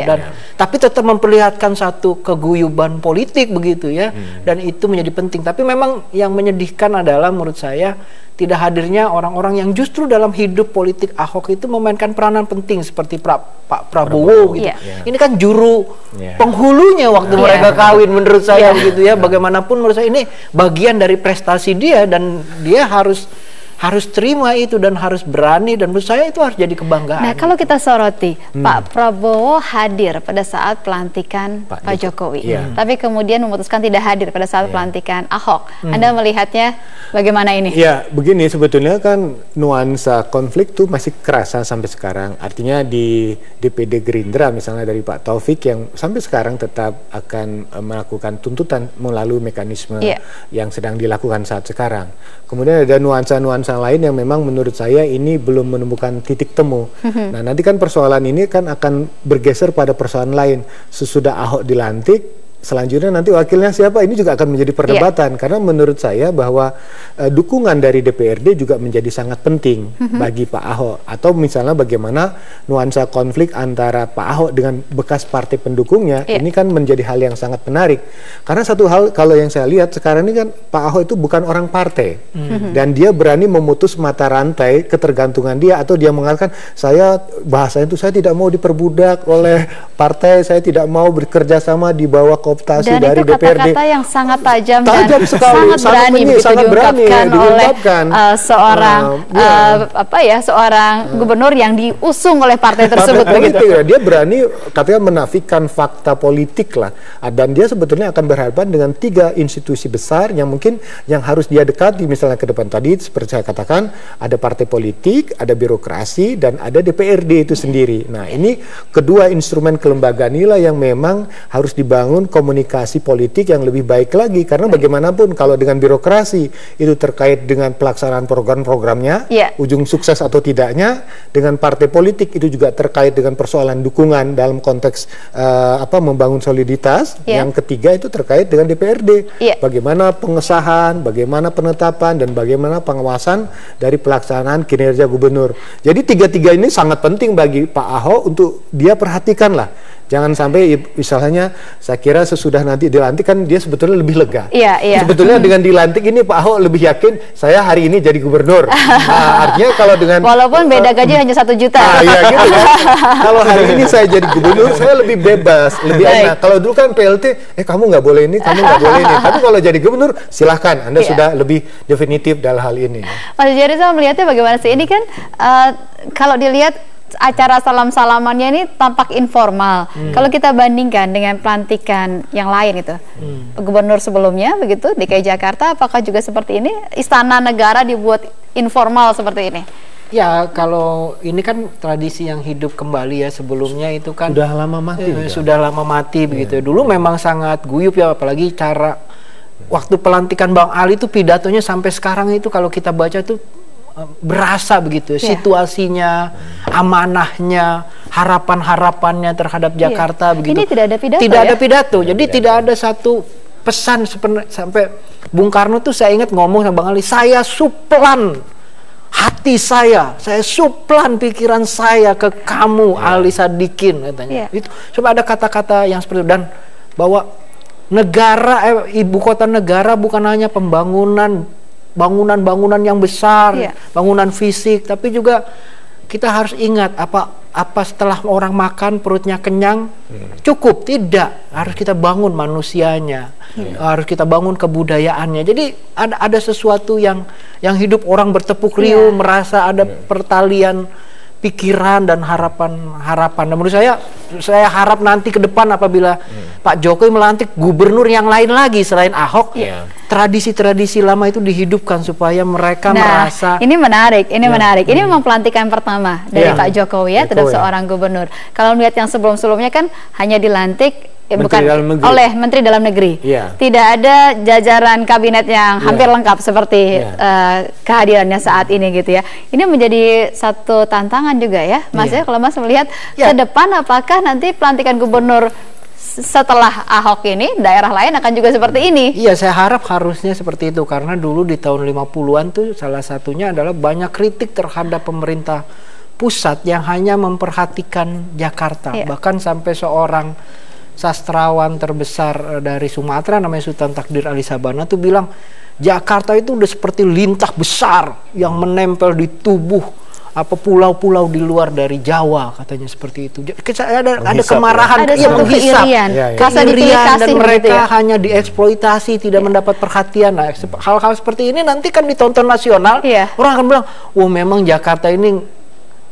tapi tetap memperlihatkan satu keguyuban politik begitu ya dan itu menjadi penting. Tapi memang yang menyedihkan adalah menurut saya tidak hadirnya orang-orang yang justru dalam hidup politik Ahok itu memainkan peranan penting seperti Pak Prabowo gitu. Ini kan juru penghulunya waktu mereka kawin menurut saya begitu ya. Bagaimanapun menurut saya ini bagian dari prestasi dia dan dia harus terima itu dan harus berani dan menurut saya itu harus jadi kebanggaan. Nah, kalau kita soroti Pak Prabowo hadir pada saat pelantikan Pak Jokowi, tapi kemudian memutuskan tidak hadir pada saat pelantikan Ahok. Anda melihatnya bagaimana ini? Ya, begini sebetulnya kan nuansa konflik tuh masih kerasa sampai sekarang. Artinya di DPD Gerindra misalnya dari Pak Taufik yang sampai sekarang tetap akan melakukan tuntutan melalui mekanisme yang sedang dilakukan saat sekarang. Kemudian ada nuansa-nuansa lain yang memang menurut saya ini belum menemukan titik temu. Nah, nanti kan persoalan ini kan akan bergeser pada persoalan lain. Sesudah Ahok dilantik, selanjutnya nanti wakilnya siapa ini juga akan menjadi perdebatan karena menurut saya bahwa dukungan dari DPRD juga menjadi sangat penting bagi Pak Ahok atau misalnya bagaimana nuansa konflik antara Pak Ahok dengan bekas partai pendukungnya ini kan menjadi hal yang sangat menarik karena satu hal kalau yang saya lihat sekarang ini kan Pak Ahok itu bukan orang partai dan dia berani memutus mata rantai ketergantungan dia atau dia mengatakan bahasanya itu saya tidak mau diperbudak oleh partai, saya tidak mau bekerja sama di bawah dan dari itu kata-kata yang sangat tajam dan sekali, sangat berani diungkapkan oleh seorang gubernur yang diusung oleh partai tersebut begitu. Dia berani katanya menafikan fakta politik lah dan dia sebetulnya akan berhadapan dengan 3 institusi besar yang mungkin yang harus dia dekati misalnya ke depan tadi seperti saya katakan ada partai politik, ada birokrasi dan ada DPRD itu sendiri. Nah, ini kedua instrumen kelembagaan inilah yang memang harus dibangun komunikasi politik yang lebih baik lagi karena bagaimanapun kalau dengan birokrasi itu terkait dengan pelaksanaan program-programnya ujung sukses atau tidaknya, dengan partai politik itu juga terkait dengan persoalan dukungan dalam konteks membangun soliditas, yang ketiga itu terkait dengan DPRD bagaimana pengesahan, bagaimana penetapan dan bagaimana pengawasan dari pelaksanaan kinerja gubernur. Jadi 3 ini sangat penting bagi Pak Ahok untuk dia perhatikan lah. Jangan sampai misalnya saya kira sesudah nanti dilantik kan dia sebetulnya lebih lega. Iya. Sebetulnya dengan dilantik ini Pak Ahok lebih yakin saya hari ini jadi gubernur. Artinya kalau dengan walaupun beda gaji hanya 1 juta. Iya gitu kan. Kalau hari ini saya jadi gubernur, saya lebih bebas, lebih enak. Kalau dulu kan PLT, kamu nggak boleh ini, kamu nggak boleh ini. Tapi kalau jadi gubernur, silahkan. Anda sudah lebih definitif dalam hal ini. Mas Jerry, saya melihatnya bagaimana sih? Ini kan kalau dilihat acara salam-salamannya ini tampak informal. Kalau kita bandingkan dengan pelantikan yang lain itu, gubernur sebelumnya begitu DKI Jakarta, apakah juga seperti ini? Istana negara dibuat informal seperti ini? Ya, kalau ini kan tradisi yang hidup kembali ya. Sebelumnya itu kan sudah lama mati. Sudah lama mati begitu. Dulu memang sangat guyup ya, apalagi cara waktu pelantikan Bang Ali itu pidatonya sampai sekarang itu kalau kita baca tuh berasa begitu situasinya, amanahnya, harapan-harapannya terhadap Jakarta begitu. Ini tidak ada pidato. Tidak ada pidato. Jadi tidak ada satu pesan sampai Bung Karno tuh saya ingat ngomong sama Bang Ali, saya suplan hati saya suplan pikiran saya ke kamu Ali Sadikin katanya. Itu coba ada kata-kata yang seperti itu, dan bahwa negara ibu kota negara bukan hanya bangunan yang besar, bangunan fisik, tapi juga kita harus ingat apa setelah orang makan perutnya kenyang cukup, tidak, harus kita bangun manusianya, harus kita bangun kebudayaannya. Jadi ada sesuatu yang hidup orang bertepuk riuh, merasa ada pertalian pikiran dan harapan. Dan menurut saya harap nanti ke depan apabila Pak Jokowi melantik gubernur yang lain lagi selain Ahok, tradisi-tradisi lama itu dihidupkan supaya mereka merasa. Ini menarik. Ini memang pelantikan pertama dari Pak Jokowi ya, terhadap seorang gubernur. Kalau melihat yang sebelum-sebelumnya kan hanya dilantik oleh Menteri Dalam Negeri. Tidak ada jajaran kabinet yang hampir lengkap seperti kehadirannya saat ini gitu ya. Ini menjadi satu tantangan juga ya, Mas ya. Kalau Mas melihat ke depan, apakah nanti pelantikan gubernur setelah Ahok ini daerah lain akan juga seperti ini? Iya, saya harap harusnya seperti itu, karena dulu di tahun 50-an tuh salah satunya adalah banyak kritik terhadap pemerintah pusat yang hanya memperhatikan Jakarta. Bahkan sampai seorang sastrawan terbesar dari Sumatera namanya Sultan Takdir Ali Sabana tuh bilang Jakarta itu udah seperti lintah besar yang menempel di tubuh pulau-pulau di luar dari Jawa, katanya seperti itu. Ada kemarahan, menghisap, kekirian, dan mereka hanya dieksploitasi, tidak mendapat perhatian. Nah, hal-hal seperti ini nanti kan ditonton nasional, orang akan bilang, wah memang Jakarta ini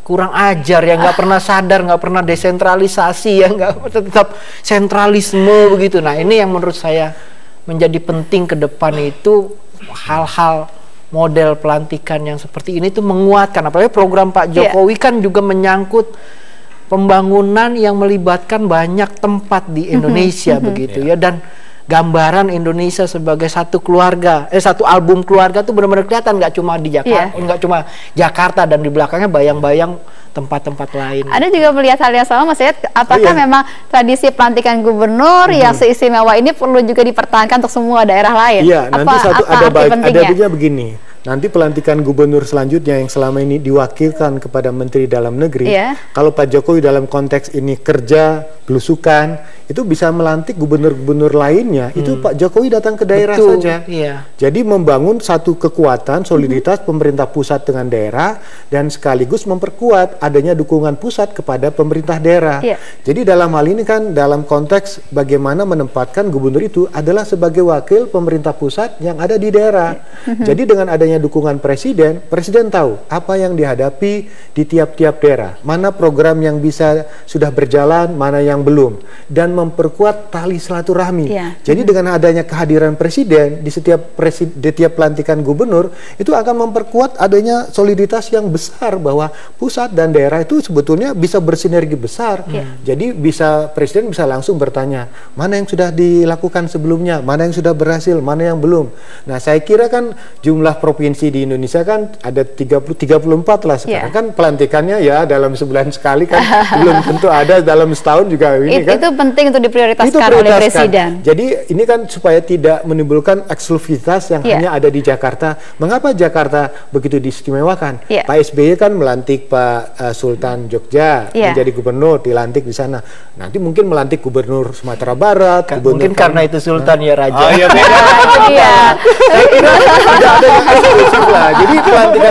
kurang ajar ya, nggak pernah sadar, nggak pernah desentralisasi ya, nggak, tetap sentralisme begitu. Nah, ini yang menurut saya menjadi penting ke depan itu, hal-hal model pelantikan yang seperti ini tuh menguatkan. Apalagi program Pak Jokowi kan juga menyangkut pembangunan yang melibatkan banyak tempat di Indonesia begitu ya, dan gambaran Indonesia sebagai satu keluarga, satu album keluarga tuh benar-benar kelihatan, nggak cuma di Jakarta, nggak cuma Jakarta, dan di belakangnya bayang-bayang tempat-tempat lain. Ada juga melihat hal yang sama, Mas Yed, apakah memang tradisi pelantikan gubernur yang seistimewa ini perlu juga dipertahankan untuk semua daerah lain? Iya, nanti ada juga begini. Nanti pelantikan gubernur selanjutnya yang selama ini diwakilkan kepada Menteri Dalam Negeri, kalau Pak Jokowi dalam konteks ini kerja, belusukan, itu bisa melantik gubernur-gubernur lainnya, itu Pak Jokowi datang ke daerah saja. Jadi membangun satu kekuatan, soliditas pemerintah pusat dengan daerah, dan sekaligus memperkuat adanya dukungan pusat kepada pemerintah daerah. Jadi dalam hal ini kan, dalam konteks bagaimana menempatkan gubernur itu adalah sebagai wakil pemerintah pusat yang ada di daerah. Jadi dengan adanya dukungan presiden tahu apa yang dihadapi di tiap-tiap daerah, mana program yang sudah berjalan, mana yang belum, dan memperkuat tali silaturahmi. Jadi dengan adanya kehadiran presiden di setiap pelantikan gubernur, itu akan memperkuat adanya soliditas yang besar bahwa pusat dan daerah itu sebetulnya bisa bersinergi besar. Jadi presiden bisa langsung bertanya, mana yang sudah dilakukan sebelumnya, mana yang sudah berhasil, mana yang belum. Nah, saya kira kan jumlah proposal provinsi di Indonesia kan ada 34 lah sekarang. Kan pelantikannya ya dalam sebulan sekali kan, belum tentu ada dalam setahun juga ini kan. Itu penting untuk diprioritaskan oleh Presiden. Jadi ini kan supaya tidak menimbulkan eksklusivitas yang hanya ada di Jakarta. Mengapa Jakarta begitu diistimewakan? Pak SBY kan melantik Pak Sultan Jogja menjadi gubernur, dilantik di sana. Nanti mungkin melantik gubernur Sumatera Barat, mungkin karena itu Sultan ya Raja. Oh iya, saya kira tidak ada yang eksklusif lah. Jadi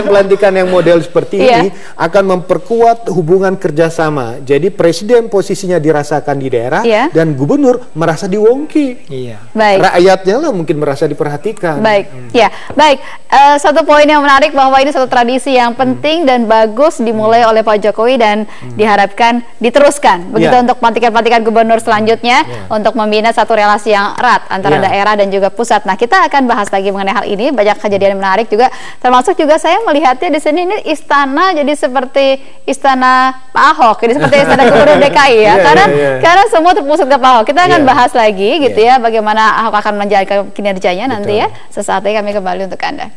pelantikan yang model seperti ini akan memperkuat hubungan kerjasama. Jadi presiden posisinya dirasakan di daerah dan gubernur merasa diwongki. Rakyatnya lah mungkin merasa diperhatikan. Baik. Satu poin yang menarik bahwa ini satu tradisi yang penting dan bagus dimulai oleh Pak Jokowi dan diharapkan diteruskan. Begitu untuk pelantikan gubernur selanjutnya untuk membina satu relasi yang erat antara daerah dan juga pusat. Nah, kita akan bahas lagi mengenai hal ini. Banyak kejadian menarik juga, termasuk juga saya melihatnya di sini ini istana jadi seperti istana Pak Ahok, jadi seperti istana gubernur DKI ya. Karena semua terpusat ke Pak Ahok. Kita akan bahas lagi gitu ya, bagaimana Ahok akan menjalankan kinerjanya nanti ya. Sesaat lagi kami kembali untuk Anda.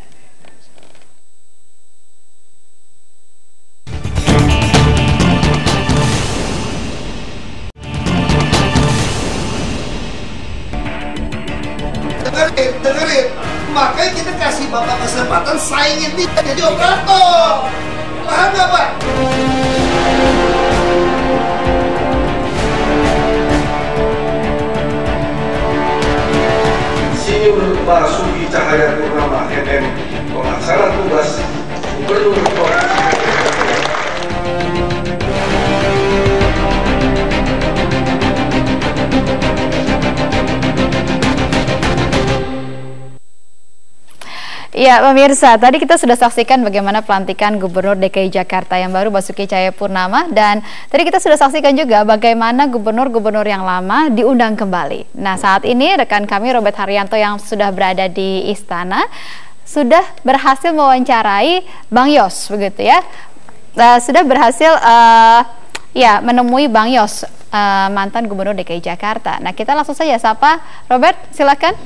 Dengerin, makanya kita kasih Bapak kesempatan saingin dia jadi operator. Paham nggak Pak? Insinyur Basuki Cahayapurnama MM, pelaksana tugas Gubernur Provinsi. Ya pemirsa, tadi kita sudah saksikan bagaimana pelantikan Gubernur DKI Jakarta yang baru Basuki Cahayapurnama, dan tadi kita sudah saksikan juga bagaimana gubernur-gubernur yang lama diundang kembali. Nah, saat ini rekan kami Robert Haryanto yang sudah berada di istana sudah berhasil mewawancarai Bang Yos, begitu ya. Sudah berhasil menemui Bang Yos, mantan Gubernur DKI Jakarta. Nah, kita langsung saja sapa Robert, silakan.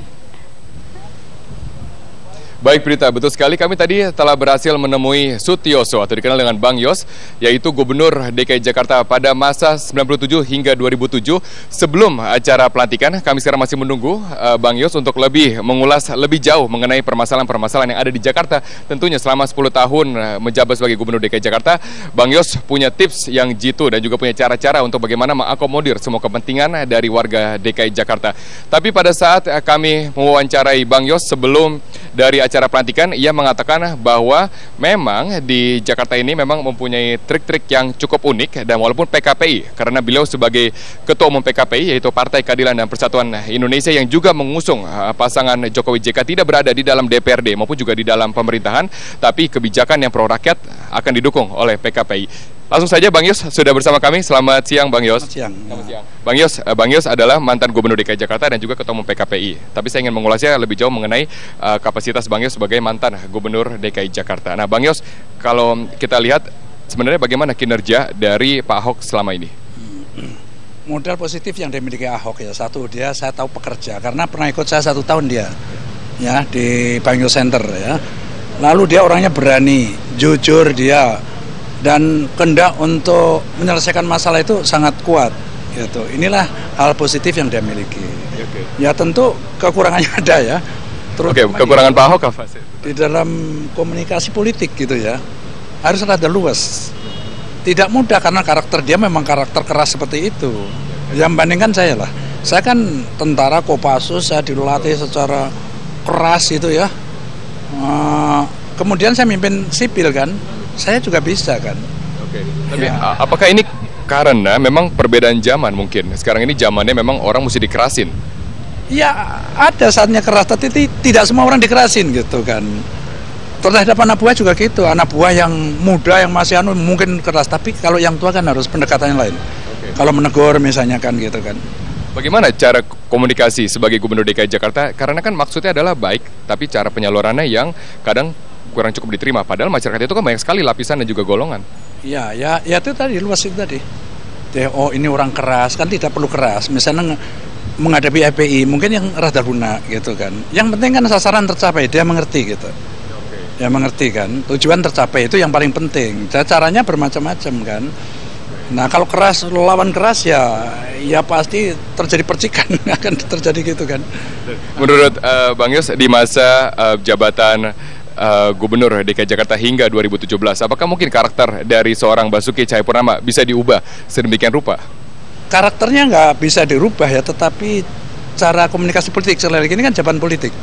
Baik Prita, betul sekali, kami tadi telah berhasil menemui Sutioso atau dikenal dengan Bang Yos, yaitu Gubernur DKI Jakarta pada masa 97 hingga 2007. Sebelum acara pelantikan, kami sekarang masih menunggu Bang Yos untuk lebih mengulas lebih jauh mengenai permasalahan-permasalahan yang ada di Jakarta. Tentunya selama 10 tahun menjabat sebagai Gubernur DKI Jakarta, Bang Yos punya tips yang jitu dan juga punya cara-cara untuk bagaimana mengakomodir semua kepentingan dari warga DKI Jakarta. Tapi pada saat kami mewawancarai Bang Yos sebelum dari acara pelantikan, ia mengatakan bahwa memang di Jakarta ini memang mempunyai trik-trik yang cukup unik, dan walaupun PKPI, karena beliau sebagai Ketua Umum PKPI, yaitu Partai Keadilan dan Persatuan Indonesia yang juga mengusung pasangan Jokowi JK, tidak berada di dalam DPRD maupun juga di dalam pemerintahan, tapi kebijakan yang pro rakyat akan didukung oleh PKPI. Langsung saja Bang Yos sudah bersama kami. Selamat siang Bang Yos. Selamat siang. Bang Yos adalah mantan Gubernur DKI Jakarta dan juga Ketua Umum PKPI. Tapi saya ingin mengulasnya lebih jauh mengenai kapasitas Bang Yos sebagai mantan Gubernur DKI Jakarta. Nah Bang Yos, kalau kita lihat sebenarnya bagaimana kinerja dari Pak Ahok selama ini? Modal positif yang dimiliki Ahok ya, satu, dia saya tahu pekerja karena pernah ikut saya 1 tahun dia ya di Bang Yos Center ya. Lalu dia orangnya berani, jujur dia, dan kehendak untuk menyelesaikan masalah itu sangat kuat gitu. Inilah hal positif yang dia miliki. Ya tentu kekurangannya ada ya. Kekurangan Pak Ahok apa sih? Di dalam komunikasi politik gitu ya, harus rada luas. Tidak mudah karena karakter dia memang karakter keras seperti itu. Yang bandingkan saya lah, saya kan tentara Kopassus, saya dilatih secara keras itu ya. Kemudian saya mimpin sipil kan, saya juga bisa kan. Tapi apakah ini karena memang perbedaan zaman mungkin? Sekarang ini zamannya memang orang mesti dikerasin. Ya ada saatnya keras, tapi tidak semua orang dikerasin gitu kan. Terhadap anak buah juga gitu, anak buah yang muda yang masih mungkin keras, tapi kalau yang tua kan harus pendekatan yang lain. Kalau menegur misalnya kan gitu kan. Bagaimana cara komunikasi sebagai Gubernur DKI Jakarta? Karena kan maksudnya adalah baik, tapi cara penyalurannya yang kadang kurang cukup diterima. Padahal masyarakat itu kan banyak sekali lapisan dan juga golongan. Ya itu tadi, luas itu tadi. Oh ini orang keras, kan tidak perlu keras. Misalnya menghadapi FPI, mungkin yang rada lunak gitu kan. Yang penting kan sasaran tercapai, dia mengerti gitu. Ya mengerti kan, tujuan tercapai itu yang paling penting. Caranya bermacam-macam kan. Nah kalau keras lawan keras ya pasti terjadi percikan, akan terjadi gitu kan. Menurut Bang Yos, di masa jabatan Gubernur DKI Jakarta hingga 2017, apakah mungkin karakter dari seorang Basuki Cahayapurnama bisa diubah sedemikian rupa? Karakternya nggak bisa dirubah ya, tetapi cara komunikasi politik sekali lagi ini kan jabatan politik.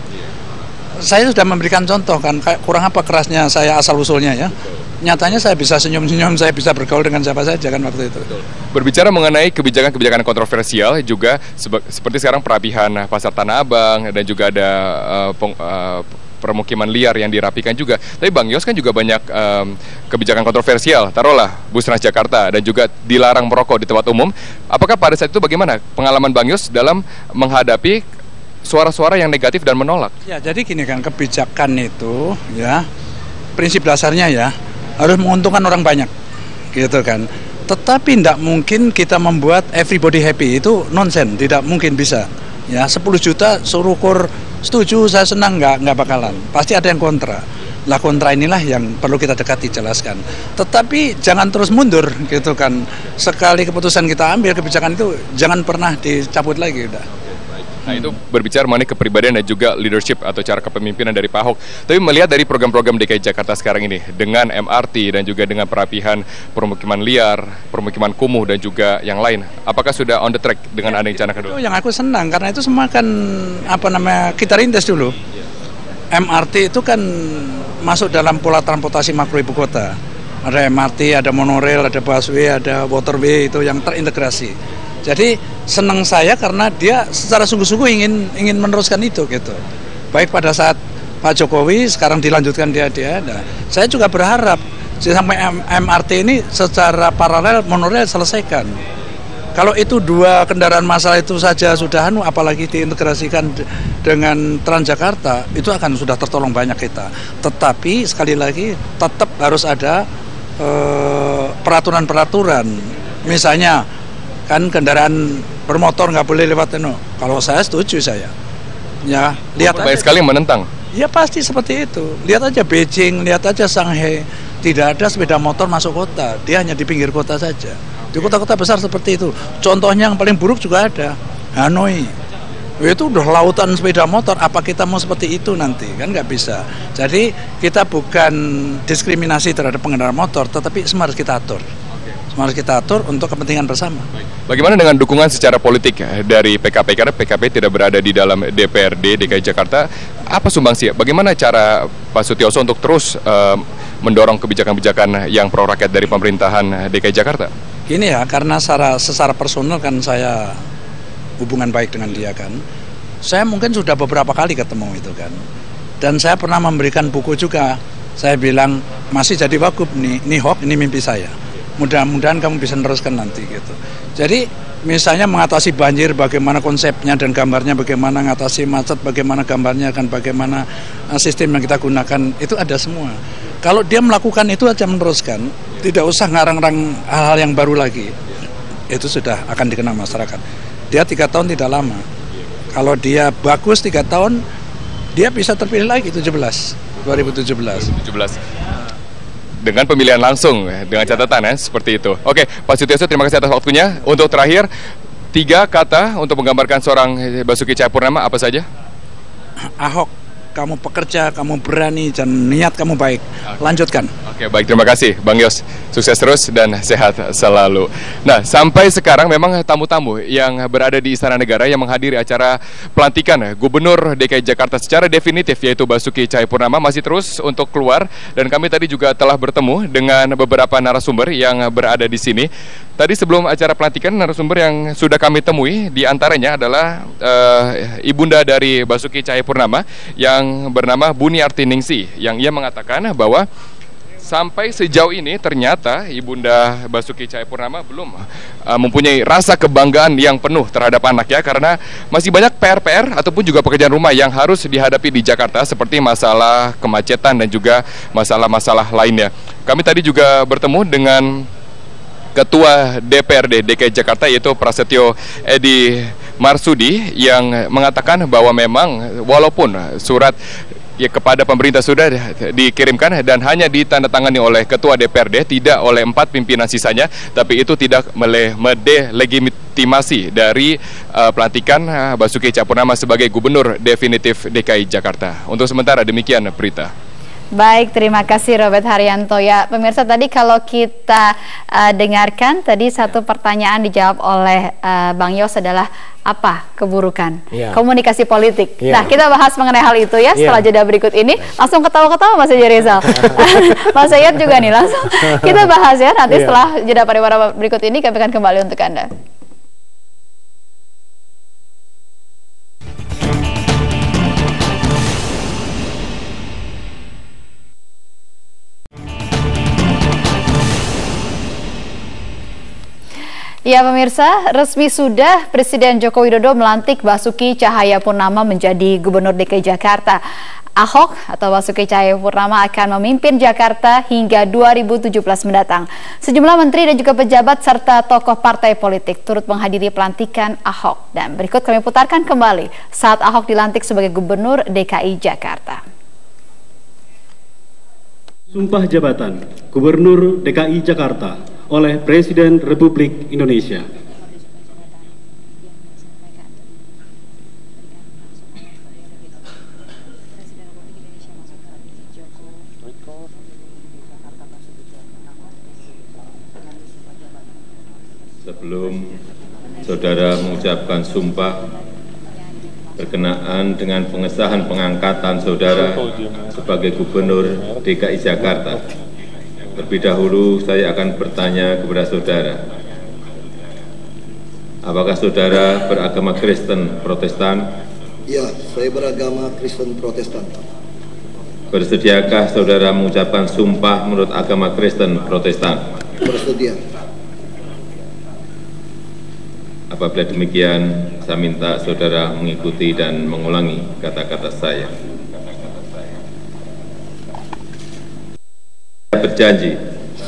Saya sudah memberikan contoh kan, kurang apa kerasnya saya asal usulnya ya. Nyatanya saya bisa senyum-senyum, saya bisa bergaul dengan siapa saja kan waktu itu. Berbicara mengenai kebijakan-kebijakan kontroversial juga seperti sekarang perapihan Pasar Tanah Abang dan juga ada permukiman liar yang dirapikan juga. Tapi Bang Yos kan juga banyak kebijakan kontroversial, taruhlah bus Transjakarta dan juga dilarang merokok di tempat umum. Apakah pada saat itu bagaimana pengalaman Bang Yos dalam menghadapi suara-suara yang negatif dan menolak? Ya jadi gini kan, kebijakan itu ya prinsip dasarnya ya harus menguntungkan orang banyak gitu kan. Tetapi tidak mungkin kita membuat everybody happy, itu nonsen, tidak mungkin bisa. Ya 10 juta suruh ukur setuju, saya senang, nggak bakalan. Pasti ada yang kontra. Lah kontra inilah yang perlu kita dekati, jelaskan. Tetapi jangan terus mundur gitu kan. Sekali keputusan kita ambil, kebijakan itu jangan pernah dicabut lagi udah. Nah itu berbicara mengenai kepribadian dan juga leadership atau cara kepemimpinan dari Pak Ahok. Tapi melihat dari program-program DKI Jakarta sekarang ini dengan MRT dan juga dengan perapihan permukiman liar, permukiman kumuh dan juga yang lain, apakah sudah on the track dengan adanya rencana kedua? Itu yang aku senang karena itu semua kan kita rintis dulu. MRT itu kan masuk dalam pola transportasi makro ibu kota. Ada MRT, ada monorail, ada busway, ada waterway, itu yang terintegrasi. Jadi senang saya karena dia secara sungguh-sungguh ingin meneruskan itu gitu. Baik pada saat Pak Jokowi, sekarang dilanjutkan dia. Nah, saya juga berharap sampai MRT ini secara paralel monorail selesaikan. Kalau itu 2 kendaraan massal itu saja sudah apalagi diintegrasikan dengan Transjakarta, itu akan sudah tertolong banyak kita. Tetapi sekali lagi tetap harus ada peraturan-peraturan. Misalnya kan kendaraan bermotor nggak boleh lewat itu. Kalau saya setuju saya. Ya, lihat aja. Banyak sekali yang menentang. Ya pasti seperti itu. Lihat aja Beijing, lihat aja Shanghai. Tidak ada sepeda motor masuk kota. Dia hanya di pinggir kota saja. Di kota-kota besar seperti itu. Contohnya yang paling buruk juga ada. Hanoi. Itu udah lautan sepeda motor. Apa kita mau seperti itu nanti? Kan nggak bisa. Jadi kita bukan diskriminasi terhadap pengendara motor, tetapi semua harus kita atur. Harus kita atur untuk kepentingan bersama. Bagaimana dengan dukungan secara politik dari PKP? Karena PKP tidak berada di dalam DPRD DKI Jakarta. Apa sumbangsi? Bagaimana cara Pak Sutioso untuk terus mendorong kebijakan-kebijakan yang pro rakyat dari pemerintahan DKI Jakarta? Gini ya, karena secara personal kan saya hubungan baik dengan dia kan. Saya mungkin sudah beberapa kali ketemu itu kan. Dan saya pernah memberikan buku juga. Saya bilang masih jadi wagub nih Hok, ini mimpi saya. Mudah-mudahan kamu bisa meneruskan nanti gitu. Jadi misalnya mengatasi banjir, bagaimana konsepnya dan gambarnya, bagaimana mengatasi macet, bagaimana gambarnya, kan bagaimana sistem yang kita gunakan, itu ada semua. Kalau dia melakukan itu aja meneruskan, tidak usah ngarang-ngarang hal-hal yang baru lagi, itu sudah akan dikenal masyarakat. Dia 3 tahun tidak lama. Kalau dia bagus 3 tahun, dia bisa terpilih lagi 2017. Dengan pemilihan langsung, dengan catatan ya, seperti itu. Oke, Pak Sutioso, terima kasih atas waktunya. Untuk terakhir, 3 kata untuk menggambarkan seorang Basuki Cahayapurnama, apa saja? Ahok, kamu pekerja, kamu berani, dan niat kamu baik. Lanjutkan. Oke, baik, terima kasih Bang Yos. Sukses terus dan sehat selalu. Nah, sampai sekarang memang tamu-tamu yang berada di Istana Negara yang menghadiri acara pelantikan Gubernur DKI Jakarta secara definitif, yaitu Basuki Cahayapurnama, masih terus untuk keluar. Dan kami tadi juga telah bertemu dengan beberapa narasumber yang berada di sini. Tadi sebelum acara pelantikan, narasumber yang sudah kami temui diantaranya adalah ibunda dari Basuki Cahayapurnama yang bernama Buni Artiningsi, yang ia mengatakan bahwa sampai sejauh ini ternyata Ibunda Basuki Cahayapurnama belum mempunyai rasa kebanggaan yang penuh terhadap anaknya, karena masih banyak PR ataupun juga pekerjaan rumah yang harus dihadapi di Jakarta, seperti masalah kemacetan dan juga masalah-masalah lainnya. Kami tadi juga bertemu dengan Ketua DPRD DKI Jakarta, yaitu Prasetyo Edi Marsudi, yang mengatakan bahwa memang walaupun surat ya kepada pemerintah sudah dikirimkan dan hanya ditandatangani oleh Ketua DPRD, tidak oleh 4 pimpinan sisanya, tapi itu tidak mendelegitimasi dari pelantikan Basuki Cahayapurnama sebagai Gubernur definitif DKI Jakarta. Untuk sementara demikian berita. Baik, terima kasih Robert Haryanto. Ya, pemirsa, tadi kalau kita dengarkan tadi satu pertanyaan dijawab oleh Bang Yos adalah apa keburukan komunikasi politik. Nah, kita bahas mengenai hal itu ya setelah jeda berikut ini. Langsung ketawa-ketawa Mas Haji Rizal. Mas Sayed juga nih, langsung kita bahas ya nanti setelah jeda pariwara berikut ini. Kami akan kembali untuk Anda. Ya pemirsa, resmi sudah Presiden Joko Widodo melantik Basuki Cahayapurnama menjadi Gubernur DKI Jakarta. Ahok atau Basuki Cahayapurnama akan memimpin Jakarta hingga 2017 mendatang. Sejumlah menteri dan juga pejabat serta tokoh partai politik turut menghadiri pelantikan Ahok. Dan berikut kami putarkan kembali saat Ahok dilantik sebagai Gubernur DKI Jakarta. Sumpah jabatan Gubernur DKI Jakarta oleh Presiden Republik Indonesia. Sebelum saudara mengucapkan sumpah berkenaan dengan pengesahan pengangkatan saudara sebagai Gubernur DKI Jakarta, terlebih dahulu saya akan bertanya kepada saudara, apakah saudara beragama Kristen Protestan? Ya, saya beragama Kristen Protestan. Bersediakah saudara mengucapkan sumpah menurut agama Kristen Protestan? Bersedia. Apabila demikian, saya minta saudara mengikuti dan mengulangi kata-kata saya.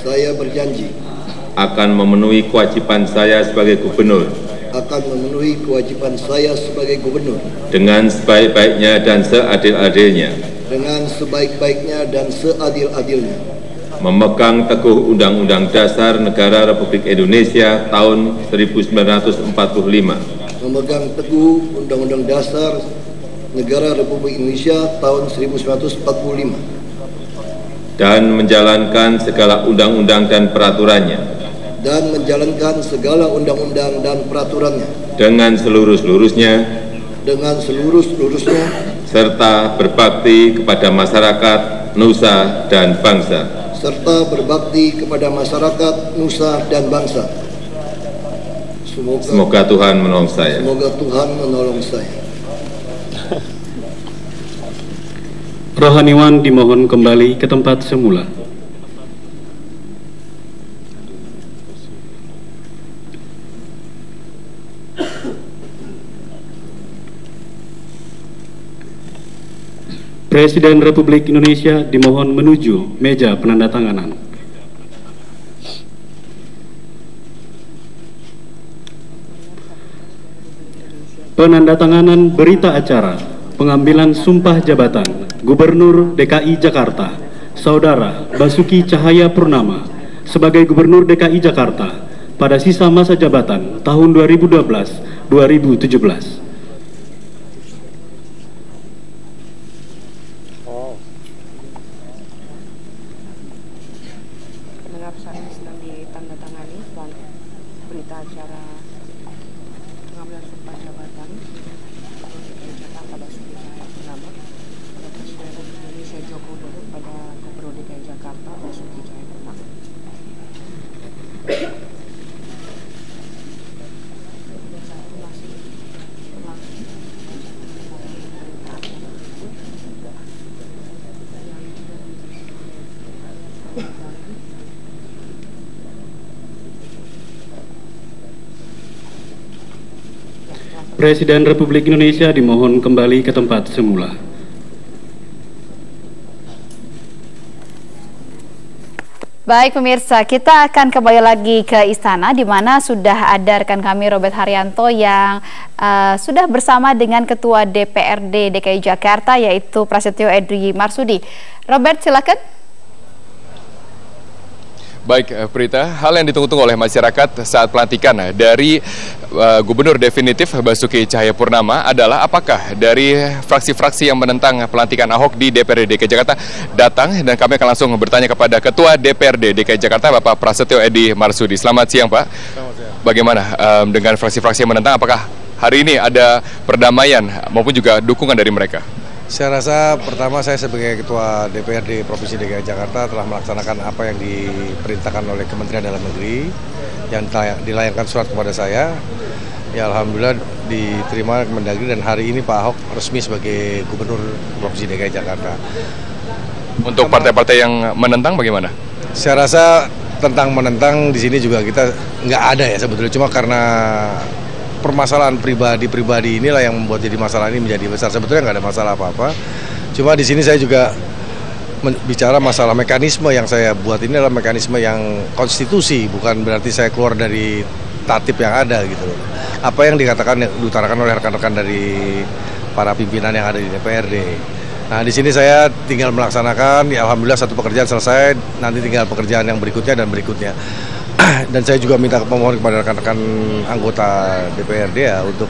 Saya berjanji akan memenuhi kewajiban saya sebagai gubernur dengan sebaik-baiknya dan seadil-adilnya, memegang teguh Undang-Undang Dasar Negara Republik Indonesia tahun 1945, dan menjalankan segala undang-undang dan peraturannya dengan seluruh-seluruhnya serta berbakti kepada masyarakat, nusa, dan bangsa. Semoga Tuhan menolong saya. Rohaniwan dimohon kembali ke tempat semula. Presiden Republik Indonesia dimohon menuju meja penandatanganan. Penandatanganan berita acara pengambilan sumpah jabatan Gubernur DKI Jakarta, Saudara Basuki Cahayapurnama sebagai Gubernur DKI Jakarta pada sisa masa jabatan tahun 2012-2017. Pendengar saya sedang ditandatangani berita acara pengambilan sumpah jabatan Gubernur DKI Jakarta Basuki Cahayapurnama oleh Presiden Republik Indonesia Joko Widodo pada Gubernur DKI Jakarta Basuki Cahayapurnama. Presiden Republik Indonesia dimohon kembali ke tempat semula. Baik pemirsa, kita akan kembali lagi ke istana di mana sudah ada rekan kami Robert Haryanto yang sudah bersama dengan Ketua DPRD DKI Jakarta yaitu Prasetyo Edy Marsudi. Robert, silakan. Baik, Prita, hal yang ditunggu-tunggu oleh masyarakat saat pelantikan dari Gubernur definitif Basuki Cahayapurnama adalah apakah dari fraksi-fraksi yang menentang pelantikan Ahok di DPRD DKI Jakarta datang, dan kami akan langsung bertanya kepada Ketua DPRD DKI Jakarta Bapak Prasetyo Edy Marsudi. Selamat siang, Pak. Selamat siang. Bagaimana dengan fraksi-fraksi yang menentang, apakah hari ini ada perdamaian maupun juga dukungan dari mereka? Saya rasa pertama saya sebagai Ketua DPRD Provinsi DKI Jakarta telah melaksanakan apa yang diperintahkan oleh Kementerian Dalam Negeri yang dilayangkan surat kepada saya. Ya alhamdulillah diterima Kemendagri dan hari ini Pak Ahok resmi sebagai Gubernur Provinsi DKI Jakarta. Untuk partai-partai yang menentang bagaimana? Saya rasa tentang menentang di sini juga kita nggak ada ya sebetulnya, cuma karena permasalahan pribadi inilah yang membuat jadi masalah ini menjadi besar. Sebetulnya nggak ada masalah apa-apa. Cuma di sini saya juga bicara masalah mekanisme yang saya buat ini adalah mekanisme yang konstitusi, bukan berarti saya keluar dari tatib yang ada gitu. Apa yang diutarakan oleh rekan-rekan dari para pimpinan yang ada di DPRD. Nah di sini saya tinggal melaksanakan, ya alhamdulillah satu pekerjaan selesai, nanti tinggal pekerjaan yang berikutnya dan berikutnya. Dan saya juga minta pemohon kepada rekan-rekan anggota DPRD ya untuk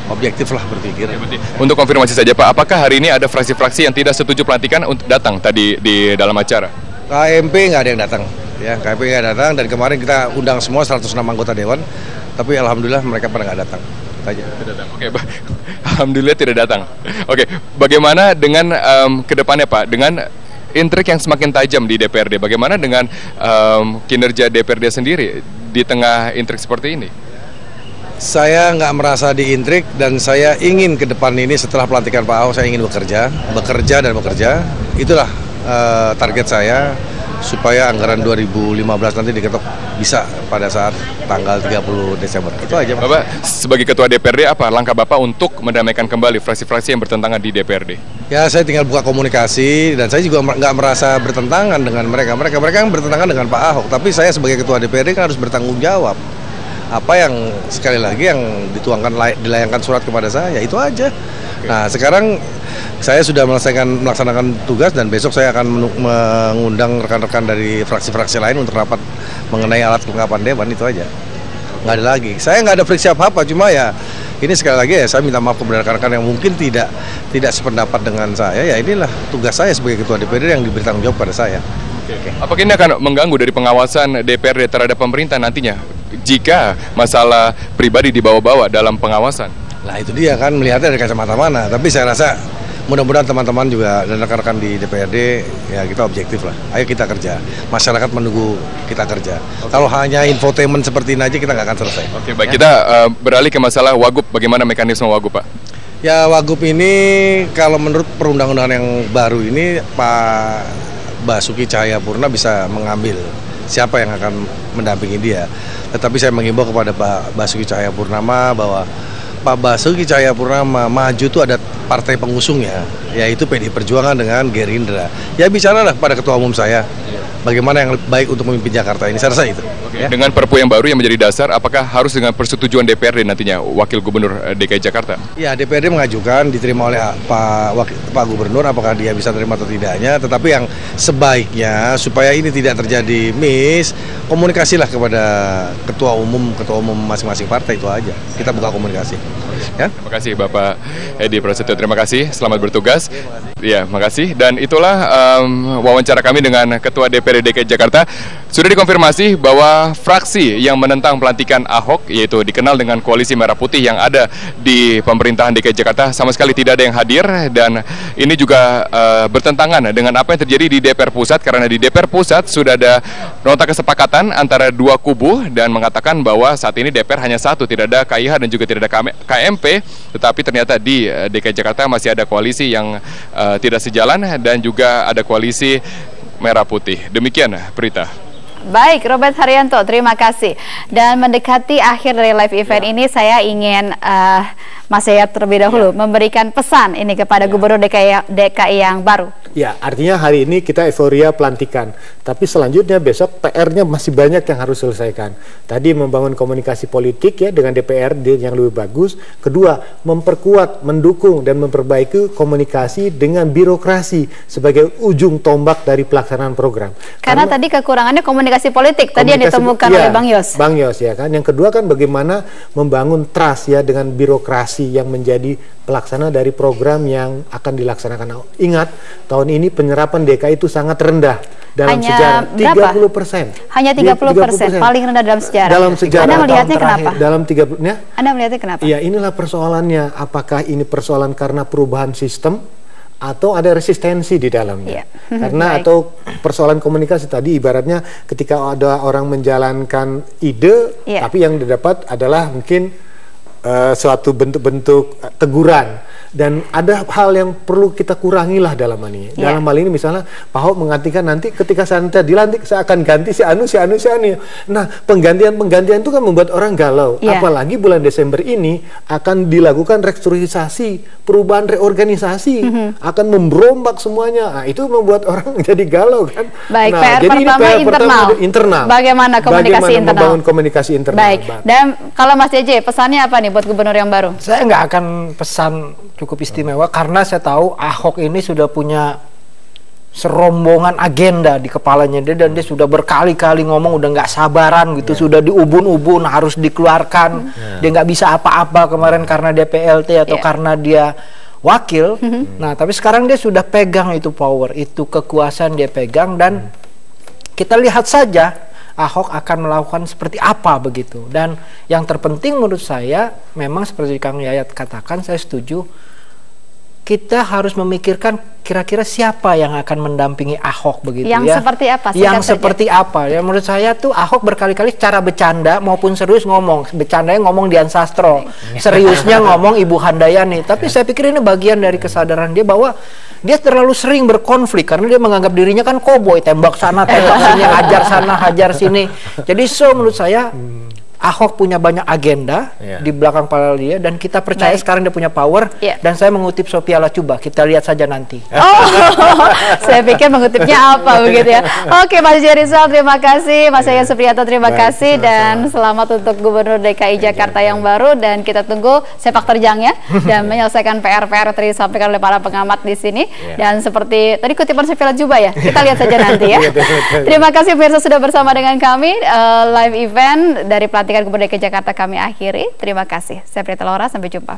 objektif lah berpikir. Untuk konfirmasi saja Pak, apakah hari ini ada fraksi-fraksi yang tidak setuju pelantikan untuk datang tadi di dalam acara? KMP nggak ada yang datang, ya KMP nggak datang, dan kemarin kita undang semua 106 anggota dewan, tapi alhamdulillah mereka pada nggak datang. Aja. Oke, alhamdulillah tidak datang. Oke, bagaimana dengan kedepannya Pak? Dengan intrik yang semakin tajam di DPRD, bagaimana dengan kinerja DPRD sendiri di tengah intrik seperti ini? Saya nggak merasa diintrik dan saya ingin ke depan ini setelah pelantikan Pak Ahok saya ingin bekerja dan bekerja. Itulah target saya supaya anggaran 2015 nanti diketok bisa pada saat tanggal 30 Desember. Itu aja Pak. Bapak sebagai Ketua DPRD apa langkah Bapak untuk mendamaikan kembali fraksi-fraksi yang bertentangan di DPRD? Ya saya tinggal buka komunikasi dan saya juga nggak merasa bertentangan dengan mereka. Mereka yang bertentangan dengan Pak Ahok, tapi saya sebagai Ketua DPRD kan harus bertanggung jawab. Apa yang sekali lagi yang dilayangkan surat kepada saya, itu aja. Nah sekarang saya sudah melaksanakan tugas dan besok saya akan mengundang rekan-rekan dari fraksi-fraksi lain untuk rapat mengenai alat kelengkapan dewan, itu aja. Nggak ada lagi. Saya nggak ada friksi apa-apa, cuma ya ini sekali lagi ya saya minta maaf kepada rekan-rekan yang mungkin tidak sependapat dengan saya. Ya inilah tugas saya sebagai Ketua DPRD yang diberi tanggung jawab pada saya. Apakah ini akan mengganggu dari pengawasan DPRD terhadap pemerintah nantinya jika masalah pribadi dibawa-bawa dalam pengawasan? Nah itu dia kan melihatnya dari kacamata mana. Tapi saya rasa mudah-mudahan teman-teman juga dan rekan-rekan di DPRD ya kita objektif lah. Ayo kita kerja. Masyarakat menunggu kita kerja. Kalau hanya infotainment seperti ini aja kita nggak akan selesai. Oke, baik. Kita beralih ke masalah Wagub. Bagaimana mekanisme Wagub, Pak? Ya Wagub ini kalau menurut perundang-undangan yang baru ini Pak Basuki Cahayapurnama bisa mengambil siapa yang akan mendampingi dia. Tetapi saya mengimbau kepada Pak Basuki Cahayapurnama bahwa Pak Basuki Cahayapurnama maju itu ada partai pengusungnya, yaitu PDI Perjuangan dengan Gerindra. Ya bicaralah pada ketua umum saya, bagaimana yang baik untuk memimpin Jakarta ini. Saya rasa itu. Ya. Dengan Perpu yang baru yang menjadi dasar, apakah harus dengan persetujuan DPRD nantinya Wakil Gubernur DKI Jakarta? Ya, DPRD mengajukan, diterima oleh Pak Gubernur, apakah dia bisa terima atau tidaknya. Tetapi yang sebaiknya supaya ini tidak terjadi komunikasilah kepada ketua umum masing-masing partai, itu aja. Kita buka komunikasi. Ya? Terima kasih Bapak Edy Prasetyo, terima kasih, selamat bertugas. Ya, makasih. Dan itulah wawancara kami dengan Ketua DPRD DKI Jakarta. Sudah dikonfirmasi bahwa fraksi yang menentang pelantikan Ahok, yaitu dikenal dengan Koalisi Merah Putih yang ada di pemerintahan DKI Jakarta, sama sekali tidak ada yang hadir. Dan ini juga bertentangan dengan apa yang terjadi di DPR Pusat, karena di DPR Pusat sudah ada nota kesepakatan antara dua kubu dan mengatakan bahwa saat ini DPR hanya satu, tidak ada KIH dan juga tidak ada KMP, tetapi ternyata di DKI Jakarta masih ada koalisi yang tidak sejalan dan juga ada koalisi Merah Putih. Demikian Prita. Baik, Robert Haryanto, terima kasih. Dan mendekati akhir dari live event ini, saya ingin Mas Yayat terlebih dahulu memberikan pesan ini kepada Gubernur DKI yang baru. Ya, artinya hari ini kita euforia pelantikan, tapi selanjutnya besok PR-nya masih banyak yang harus selesaikan. Tadi membangun komunikasi politik ya dengan DPRD yang lebih bagus. Kedua, memperkuat, mendukung dan memperbaiki komunikasi dengan birokrasi sebagai ujung tombak dari pelaksanaan program. Karena tadi kekurangannya komunikasi politik tadi yang ditemukan oleh Bang Yos. Bang Yos ya kan. Yang kedua kan bagaimana membangun trust ya dengan birokrasi yang menjadi pelaksana dari program yang akan dilaksanakan. Ingat, tahun ini penyerapan DKI itu sangat rendah dalam sejarah. 30%. Hanya 30%, paling rendah dalam sejarah. Dalam sejarah. Anda melihatnya kenapa? Dalam 30-nya? Anda melihatnya kenapa? Ya, inilah persoalannya. Apakah ini persoalan karena perubahan sistem atau ada resistensi di dalamnya? Karena atau persoalan komunikasi tadi ibaratnya ketika ada orang menjalankan ide, tapi yang didapat adalah mungkin suatu bentuk-bentuk teguran, dan ada hal yang perlu kita kurangilah dalam ini. Dalam hal ini misalnya Pak Ahok mengatakan nanti ketika saya dilantik saya akan ganti si anu. Nah, penggantian itu kan membuat orang galau. Apalagi bulan Desember ini akan dilakukan restrukturisasi, perubahan reorganisasi, akan memberombak semuanya. Nah, itu membuat orang jadi galau kan. Baik, nah, PR jadi pertama internal. Bagaimana komunikasi internal? Membangun komunikasi internal. Baik. Dan kalau Mas JJ, pesannya apa nih buat gubernur yang baru? Saya nggak akan pesan cukup istimewa karena saya tahu Ahok ini sudah punya serombongan agenda di kepalanya dia, dan dia sudah berkali-kali ngomong udah nggak sabaran gitu, sudah diubun-ubun harus dikeluarkan. Dia nggak bisa apa-apa kemarin karena dia PLT atau karena dia wakil. Nah, tapi sekarang dia sudah pegang itu power, itu kekuasaan dia pegang, dan kita lihat saja Ahok akan melakukan seperti apa begitu. Dan yang terpenting menurut saya memang seperti Kang Yayat katakan, saya setuju, kita harus memikirkan kira-kira siapa yang akan mendampingi Ahok begitu yang ya. Seperti apa? Yang seperti apa? Ya menurut saya tuh Ahok berkali-kali secara bercanda maupun serius ngomong. Bercandanya ngomong Dian Sastro, seriusnya ngomong Ibu Handayani. Tapi saya pikir ini bagian dari kesadaran dia bahwa dia terlalu sering berkonflik karena dia menganggap dirinya kan koboi, tembak sana, tembak sini, hajar sana, hajar sini. Jadi menurut saya Ahok punya banyak agenda di belakang kepala dia, dan kita percaya sekarang dia punya power. Dan saya mengutip Sophia Lacuba, kita lihat saja nanti. Saya pikir mengutipnya apa begitu ya. Oke, Mas Jerizal, terima kasih. Mas Yayat Supriyatna, terima kasih. Dan selamat untuk Gubernur DKI Jakarta yang baru, dan kita tunggu sepak terjangnya dan menyelesaikan PR-PR tadi disampaikan oleh para pengamat di sini. Dan seperti tadi kutipan Sophia Lacuba ya, kita lihat saja nanti ya. Terima kasih pemirsa sudah bersama dengan kami. Live event dari pelantikan Gubernur DKI Jakarta kami akhiri. Terima kasih. Saya Prita Laura, sampai jumpa.